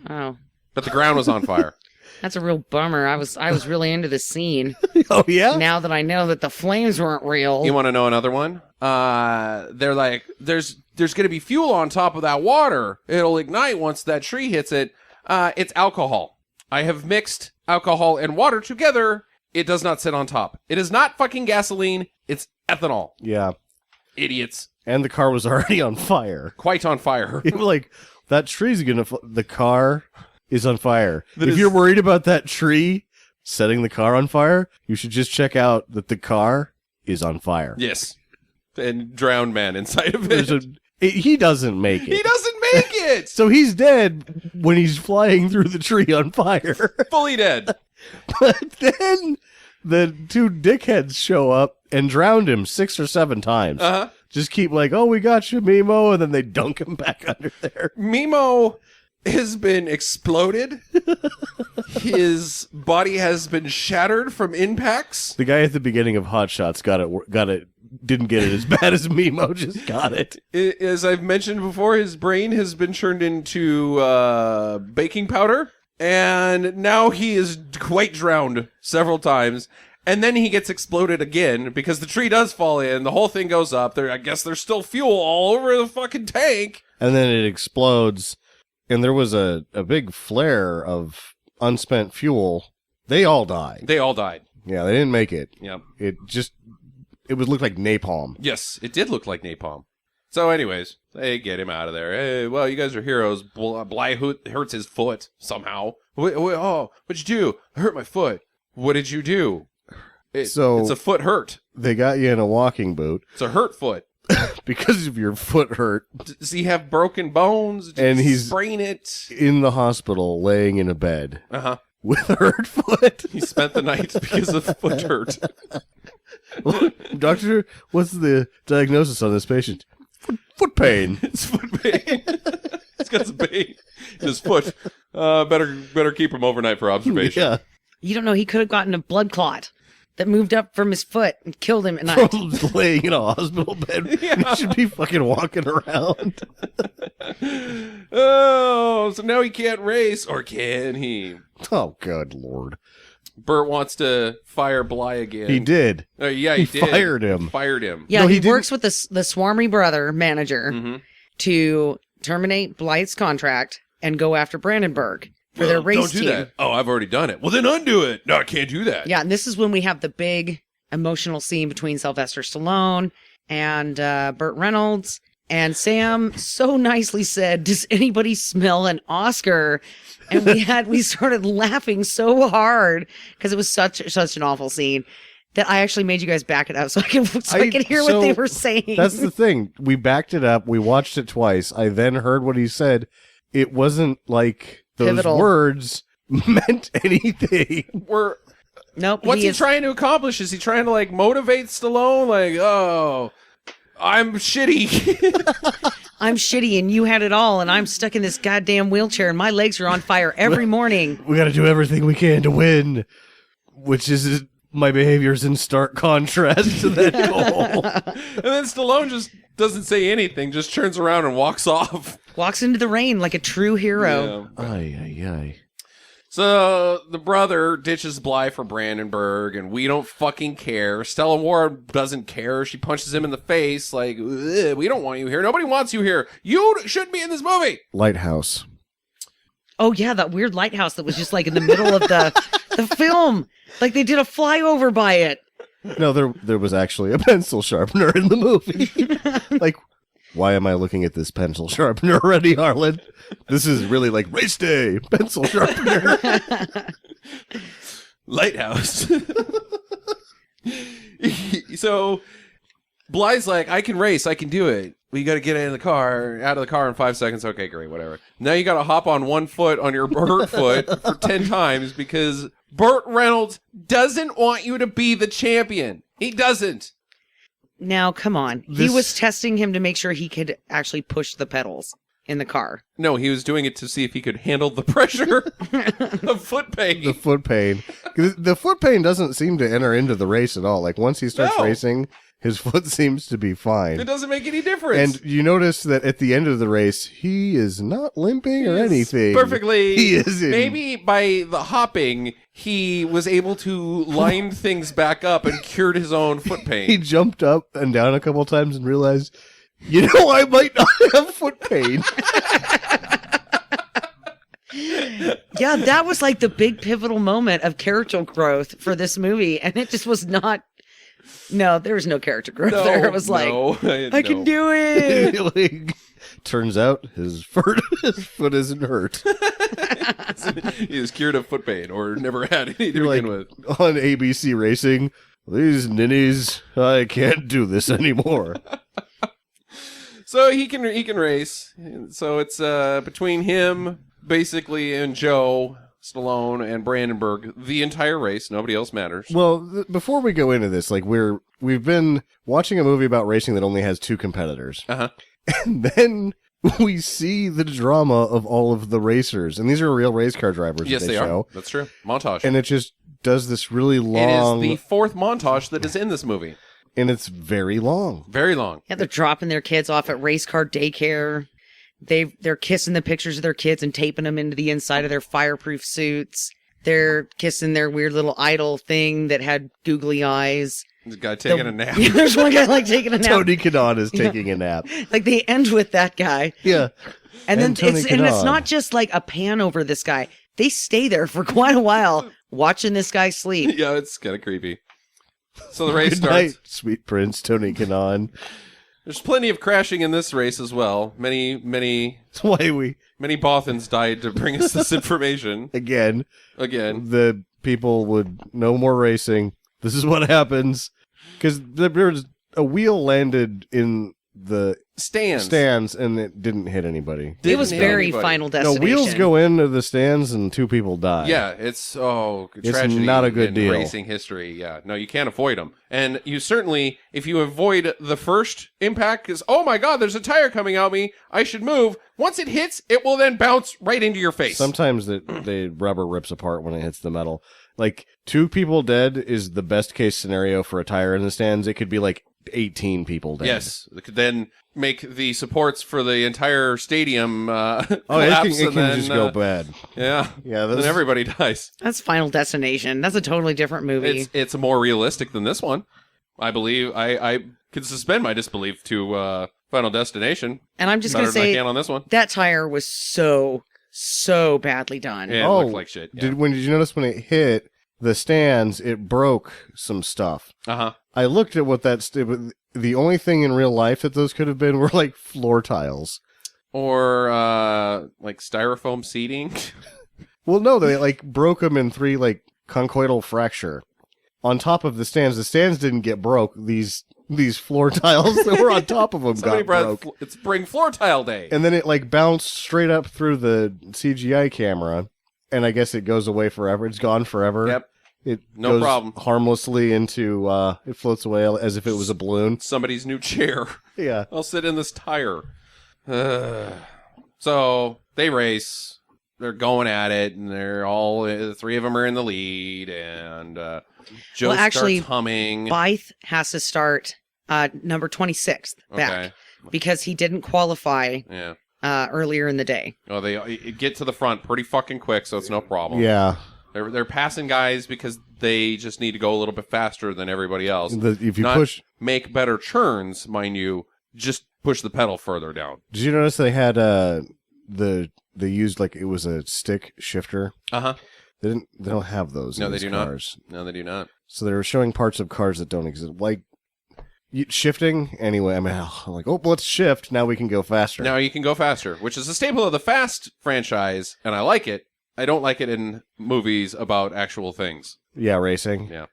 Oh, But the ground was on fire. that's a real bummer. I was really into the scene. Oh, yeah? Now that I know that the flames weren't real. You want to know another one? They're like, there's going to be fuel on top of that water. It'll ignite once that tree hits it. It's alcohol. I have mixed alcohol and water together. It does not sit on top. It is not fucking gasoline. It's ethanol. Yeah. Idiots. And the car was already on fire. Quite on fire. It was like, that tree's gonna... The car is on fire. That If is- you're worried about that tree setting the car on fire, you should just check out that the car is on fire. Yes. And drowned man inside of There's it. he doesn't make it. He doesn't make it. So he's dead when he's flying through the tree on fire. Fully dead. But then the 2 dickheads show up and drowned him 6 or 7 times. Uh-huh. Just keep like, oh, we got you, Mimo, and then they dunk him back under there. Mimo has been exploded. His body has been shattered from impacts. The guy at the beginning of Hot Shots got it, didn't get it as bad as Mimo, just got it. As I've mentioned before, his brain has been turned into baking powder, and now he is quite drowned several times. And then he gets exploded again because the tree does fall in. The whole thing goes up. I guess there's still fuel all over the fucking tank. And then it explodes, and there was a big flare of unspent fuel. They all died. They all died. Yeah, they didn't make it. Yeah. It would look like napalm. Yes, it did look like napalm. So anyways, they get him out of there. Hey, well, you guys are heroes. Bly hurts his foot somehow. What'd you do? I hurt my foot. What did you do? It's a foot hurt. They got you in a walking boot It's a hurt foot. because of your foot hurt Does he have broken bones? Did And he he's- sprain it. in the hospital laying in a bed Uh-huh. with a hurt foot. He spent the night because of foot hurt. Doctor, what's the diagnosis on this patient? Foot pain. It's foot pain. He's got some pain in his foot. Better keep him overnight for observation. Yeah. You don't know, he could have gotten a blood clot that moved up from his foot and killed him at night. From laying in a hospital bed. Yeah. He should be fucking walking around. Oh, so now he can't race, or can he? Oh, good lord. Burt wants to fire Bly again. He did. Yeah, he did. Fired him. Fired him. Yeah, No, he he didn't- works with the Swarmy brother manager Mhm. to terminate Blythe's contract and go after Brandenburg for their race Don't do team. that. Oh, I've already done it. Well, then undo it. No, I can't do that. Yeah, and this is when we have the big emotional scene between Sylvester Stallone and Burt Reynolds. And Sam so nicely said, "Does anybody smell an Oscar?" And we started laughing so hard because it was such an awful scene that I actually made you guys back it up so I could hear what they were saying. That's the thing. We backed it up. We watched it twice. I then heard what he said. It wasn't like those Pivotal. words meant anything. Nope. What's he is- trying to accomplish? Is he trying to like motivate Stallone? Like, oh, I'm shitty. I'm shitty and you had it all and I'm stuck in this goddamn wheelchair and my legs are on fire every morning. We got to do everything we can to win, which is my behavior's in stark contrast to that goal. And then Stallone just doesn't say anything, just turns around and walks off. Walks into the rain like a true hero. Yeah. Ay. So the brother ditches Bly for Brandenburg, and we don't fucking care. Stella Ward doesn't care. She punches him in the face like, "Ugh, we don't want you here. Nobody wants you here. You shouldn't be in this movie." Lighthouse. Oh yeah, that weird lighthouse that was just like in the middle of the film. Like they did a flyover by it. No, there was actually a pencil sharpener in the movie. Like, why am I looking at this pencil sharpener already, Harlan? This is really like race day. Pencil sharpener. Lighthouse. So Bly's like, I can race, I can do it. We got to get out of the car in 5 seconds. Okay, great, whatever. Now you got to hop on one foot on your hurt foot for 10 times because Burt Reynolds doesn't want you to be the champion. He doesn't. Now, come on. He was testing him to make sure he could actually push the pedals in the car. No, he was doing it to see if he could handle the pressure of foot pain. The foot pain. The foot pain doesn't seem to enter into the race at all. Like, once he starts No. racing, his foot seems to be fine. It doesn't make any difference. And you notice that at the end of the race, he is not limping or He is anything. Perfectly. He is in... Maybe by the hopping, he was able to line things back up and cured his own foot He pain. jumped up and down a couple times and realized, you know, I might not have foot pain. Yeah, that was like the big pivotal moment of character growth for this movie. And it just was not. No, there was no character growth there. It was like, I can do it. Like, turns out his foot isn't hurt. He was cured of foot pain or never had any to You're like, begin with. on ABC Racing, these ninnies, I can't do this anymore. So he can race. So it's between him, basically, and Joe, Stallone, and Brandenburg, the entire race. Nobody else matters. Well, before we go into this, like we've been watching a movie about racing that only has two competitors. Uh-huh. And then we see the drama of all of the racers. And these are real race car drivers Yes, that they they show. are. That's true. Montage. And it just does this really long... It is the fourth montage that is in this movie. And it's very long. Very long. Yeah, they're dropping their kids off at race car daycare. They're kissing the pictures of their kids and taping them into the inside of their fireproof suits. They're kissing their weird little idol thing that had googly eyes. This guy taking a nap. Yeah, there's one guy like taking a nap. Tony Kanaan is taking a nap. Like they end with that guy. Yeah. And then Tony it's Kanaan. not just like a pan over this guy. They stay there for quite a while watching this guy sleep. Yeah, it's kind of creepy. So the race Good starts. night, sweet prince Tony Kanaan. There's plenty of crashing in this race as well. Many That's why we, Bothans died to bring us this information. again, Again. the people would no more racing. This is what happens. Because there's a wheel landed in the stands and it didn't hit anybody. It was Didn't hit very anybody. Final No, Destination. wheels go into the stands and two people die. Yeah, it's It's tragedy not a good in deal. racing history. Yeah, no, you can't avoid them, and you certainly, if you avoid the first impact, because oh my god, there's a tire coming at me, I should move. Once it hits, it will then bounce right into your face. Sometimes the rubber rips apart when it hits the metal. Like, two people dead is the best case scenario for a tire in the stands. It could be like 18 people dead. Yes, it could then make the supports for the entire stadium collapse. It and can then, just go bad. Yeah, Yeah, then everybody dies. That's Final Destination. That's a totally different movie. It's more realistic than this one. I believe I could suspend my disbelief to Final Destination. And I'm just Better going to than I say can on this one. that tire was so badly done. Yeah, it looked like shit. Yeah. Did you notice when it hit the stands, it broke some stuff? Uh-huh. I looked at what the only thing in real life that those could have been were like floor tiles. Or like styrofoam seating. Well, no, they like broke them in 3 like conchoidal fracture. On top of the stands didn't get broke. These floor tiles that were on top of them Somebody got broke. It's Bring Floor Tile Day. And then it like bounced straight up through the CGI camera, and I guess it goes away forever. It's gone forever. Yep. It No goes problem. harmlessly into it floats away as if it was a balloon. Somebody's new chair. Yeah. I'll sit in this tire. So they race. They're going at it, and they're all the 3 of them are in the lead, and Joe actually, starts humming. Byth has to start number 26th back Okay. because he didn't qualify Yeah. earlier in the day. Oh, they get to the front pretty fucking quick, so it's no problem. Yeah. They're passing guys because they just need to go a little bit faster than everybody else. If you Not push, make better turns, mind you, just push the pedal further down. did you notice they had they used like it was a stick shifter? Uh-huh. They don't have those. No, in they these do cars. not. No, they do not. So they were showing parts of cars that don't exist, like shifting. Anyway, I'm like, oh, let's shift. Now we can go faster. Now you can go faster, which is a staple of the Fast franchise, and I like it. I don't like it in movies about actual things. Yeah, racing. Yeah.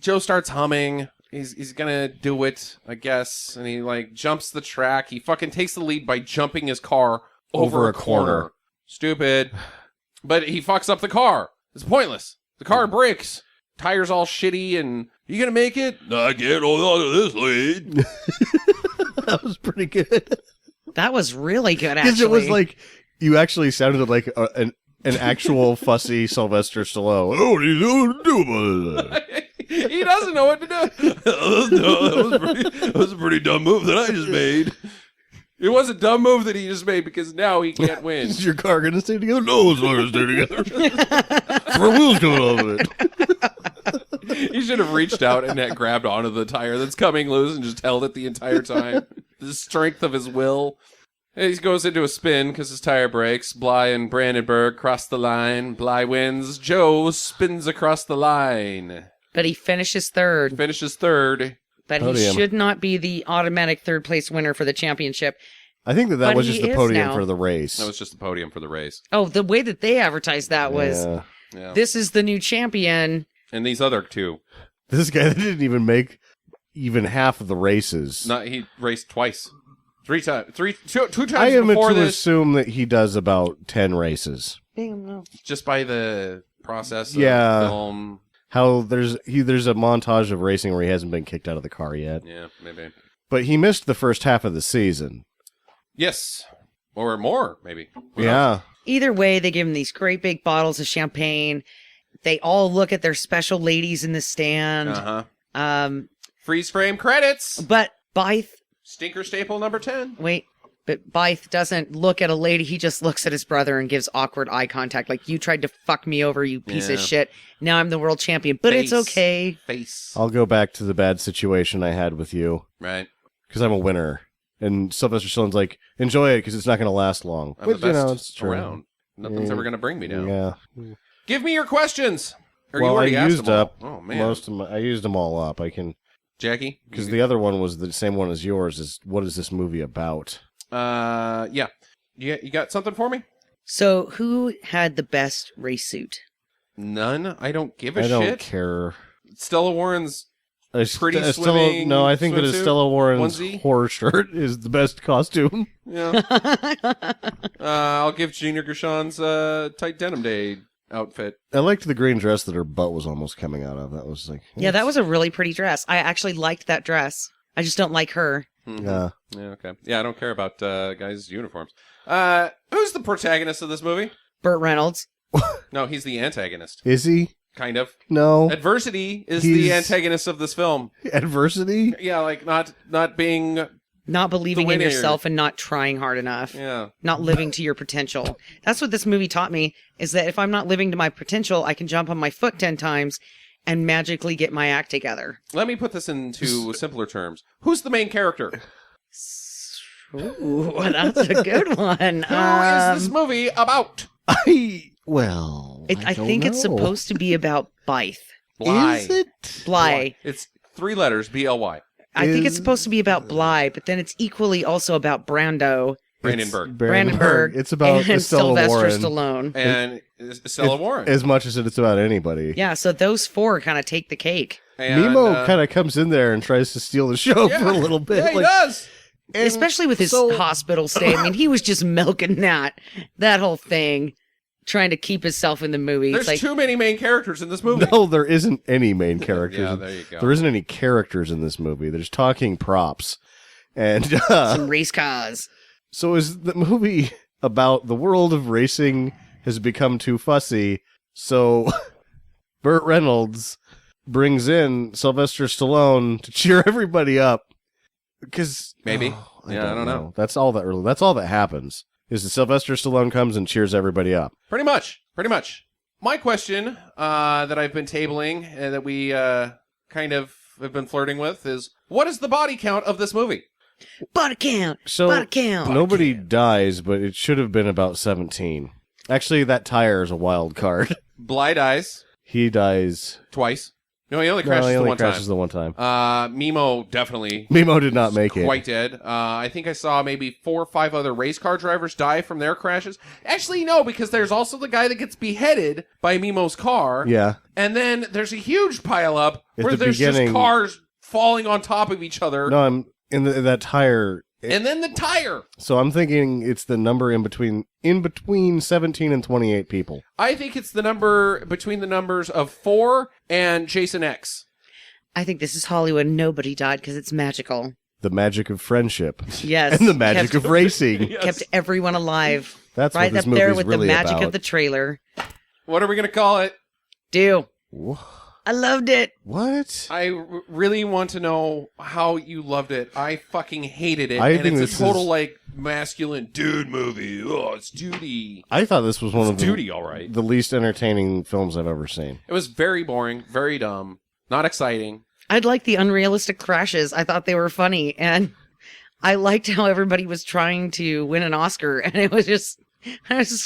Joe starts humming. He's gonna do it, I guess, and he like jumps the track. He fucking takes the lead by jumping his car over a corner. Stupid. But he fucks up the car. It's pointless. The car breaks. Tires all shitty, and you gonna make it? I can't hold on to this lead. That was pretty good. That was really good, Because actually. it was like, you actually sounded like an actual fussy Sylvester Stallone. Oh, what are you going to do about that? He doesn't know what to do. That was a pretty dumb move that I just made. It was a dumb move that he just made because now he can't win. Is your car going to stay together? No, it's not going to stay together. Front wheels coming off of it. He should have reached out and had grabbed onto the tire that's coming loose and just held it the entire time. The strength of his will. He goes into a spin because his tire breaks. Bly and Brandenburg cross the line. Bly wins. Joe spins across the line. But he finishes third. Finishes third. But he Podium. should not be the automatic third place winner for the championship. I think that But was he just the is podium now. for the race. That was just the podium for the race. Oh, the way that they advertised that was, Yeah. Yeah. this is the new champion. And these other two. This guy that didn't even make even half of the races. He raced twice. Two times I am before to this. assume that he does about 10 races. Damn, no. Just by the process of Yeah. film. How there's a montage of racing where he hasn't been kicked out of the car yet. Yeah, maybe. But he missed the first half of the season. Yes. Or more, maybe. Who knows? Yeah. Either way, they give him these great big bottles of champagne. They all look at their special ladies in the stand. Uh-huh. Freeze frame credits. But Byth, Stinker staple number 10. but Byth doesn't look at a lady. He just looks at his brother and gives awkward eye contact. Like, you tried to fuck me over, you piece of Yeah. shit. Now I'm the world champion. But it's Face. okay. Face. I'll go back to the bad situation I had with you. Right. Because I'm a winner. And Sylvester Stallone's like, enjoy it because it's not going to last long. I'm Which, the best it's true. around. Nothing's ever going to bring me down. Yeah. Give me your questions. Or Well, you already I asked used them all. up Oh, man. most of my. I used them all up. I can Jackie? because the other one was the same one as yours. Is what is this movie about? Yeah. You got something for me? So who had the best race suit? None. I don't give a I shit. don't care. Stella Warren's pretty Stella, swimming no, I think that swimsuit? Stella Warren's Onesie? horror shirt is the best costume. Yeah. I'll give Junior Gershon's tight denim day outfit. I liked the green dress that her butt was almost coming out of. That was like, Yeah, that was a really pretty dress. I actually liked that dress. I just don't like her. Mhm. Yeah. Yeah, okay. Yeah, I don't care about guys' uniforms. Who's the protagonist of this movie? Burt Reynolds. No, he's the antagonist. Is he? Kind of. No. Adversity is He's- the antagonist of this film. Adversity? Yeah, like not being. Not believing The in winner. yourself and not trying hard enough. Yeah. Not living to your potential. That's what this movie taught me, is that if I'm not living to my potential, I can jump on my foot 10 times and magically get my act together. Let me put this into simpler terms. Who's the main character? Ooh, that's a good one. Who is this movie about? I think it's supposed to be about Blythe. Bly. Is it? Bly. It's 3 letters. BLY. I think it's Is- supposed to be about Bly, but then it's equally also about Brando, Brandenburg. Brandenburg. It's about and Stella Sylvester Warren. Stallone. And Stella Warren. As much as it's about anybody. Yeah, so those 4 kind of take the cake. And, Nemo kind of comes in there and tries to steal the show yeah. for a little bit. Yeah, he does. and Especially with his so- hospital stay. I mean, he was just milking that whole thing, trying to keep himself in the movie. There's It's like, too many main characters in this movie. No, there isn't any main characters. Yeah, there you go. There isn't any characters in this movie. There's talking props. And some race cars. so is the movie about the world of racing has become too fussy. So Burt Reynolds brings in Sylvester Stallone to cheer everybody up. Because Maybe. I Yeah, I don't know. That's all that happens. Is that Sylvester Stallone comes and cheers everybody up. Pretty much. My question that I've been tabling and that we kind of have been flirting with is, what is the body count of this movie? Body count. So Body count. nobody dies, but it should have been about 17. Actually, that tire is a wild card. Bly dies He dies. twice. No, he only crashes he the only one crashes time. the one time. Mimo definitely Mimo did not make it. quite dead. I think I saw maybe 4 or 5 other race car drivers die from their crashes. Actually, no, because there's also the guy that gets beheaded by Mimo's car. Yeah. And then there's a huge pile up At where the there's just beginning- cars falling on top of each other. No, I'm in that tire. And then the tire. So I'm thinking it's the number in between 17 and 28 people. I think it's the number between the numbers of 4 and Jason X. I think this is Hollywood. Nobody died because it's magical. The magic of friendship Yes. and the magic kept, of racing. Yes. kept everyone alive. That's right what this up there movie's with really the magic about. of the trailer. What are we going to call it? Do. Wha- I loved it. What? I really want to know how you loved it. I fucking hated it. I and think it's this a total, is- like, masculine dude movie. Oh, it's duty. I thought this was one It's of duty, all right. the least entertaining films I've ever seen. It was very boring, very dumb, not exciting. I'd like the unrealistic crashes. I thought they were funny. And I liked how everybody was trying to win an Oscar. And it was just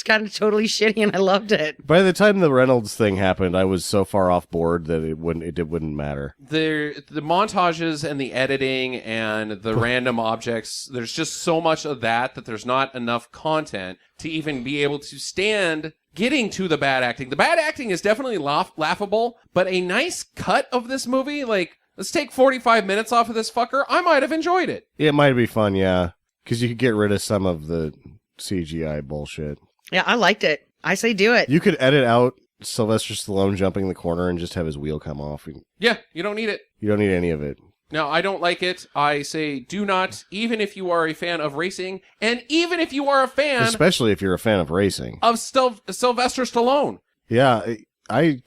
kind of totally shitty. And I loved it. By the time the Reynolds thing happened, I was so far off board that it wouldn't matter. The montages and the editing and the random objects, there's just so much of that there's not enough content to even be able to stand getting to the bad acting. The bad acting is definitely laughable, but a nice cut of this movie, like, let's take 45 minutes off of this fucker, I might have enjoyed it. It might be fun, yeah, because you could get rid of some of the CGI bullshit. Yeah, I liked it. I say do it. You could edit out Sylvester Stallone jumping the corner and just have his wheel come off. Yeah, you don't need it. You don't need any of it. No, I don't like it. I say do not, even if you are a fan of racing, and even if you are a fan Especially if you're a fan of racing. of Sylvester Stallone. Yeah, I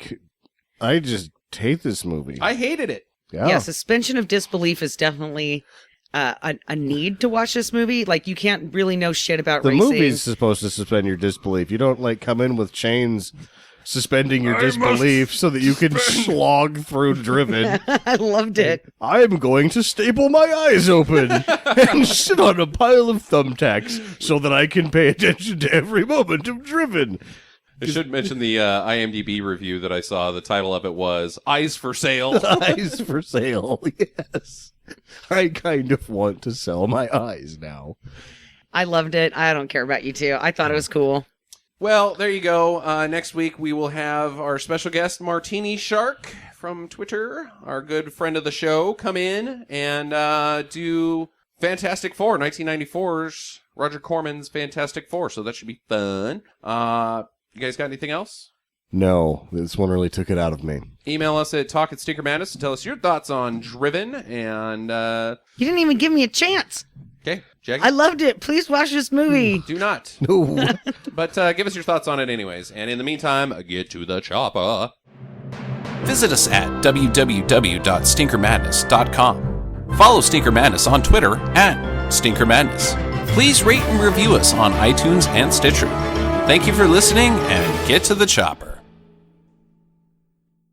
just hate this movie. I hated it. Yeah, suspension of disbelief is definitely a need to watch this movie. Like, you can't really know shit about The racing. movie's supposed to suspend your disbelief. You don't, like, come in with chains suspending your disbelief so that you can slog through Driven. I loved it. I'm going to staple my eyes open and sit on a pile of thumbtacks so that I can pay attention to every moment of Driven. I should mention the IMDb review that I saw. The title of it was Eyes for Sale. Eyes for sale, yes. I kind of want to sell my eyes now. I loved it. I don't care about you two. I thought it was cool. Well, there you go. Next week we will have our special guest, Martini Shark from Twitter, our good friend of the show, come in and do Fantastic Four, 1994's Roger Corman's Fantastic Four. So that should be fun. You guys got anything else? No, this one really took it out of me. Email us at talk@stinkermadness to tell us your thoughts on Driven. And, You didn't even give me a chance. okay, Jackie? I loved it. Please watch this movie. Do not. No. But give us your thoughts on it anyways. And in the meantime, get to the chopper. Visit us at www.stinkermadness.com. Follow Stinker Madness on Twitter at Stinker Madness. Please rate and review us on iTunes and Stitcher. Thank you for listening, and get to the chopper.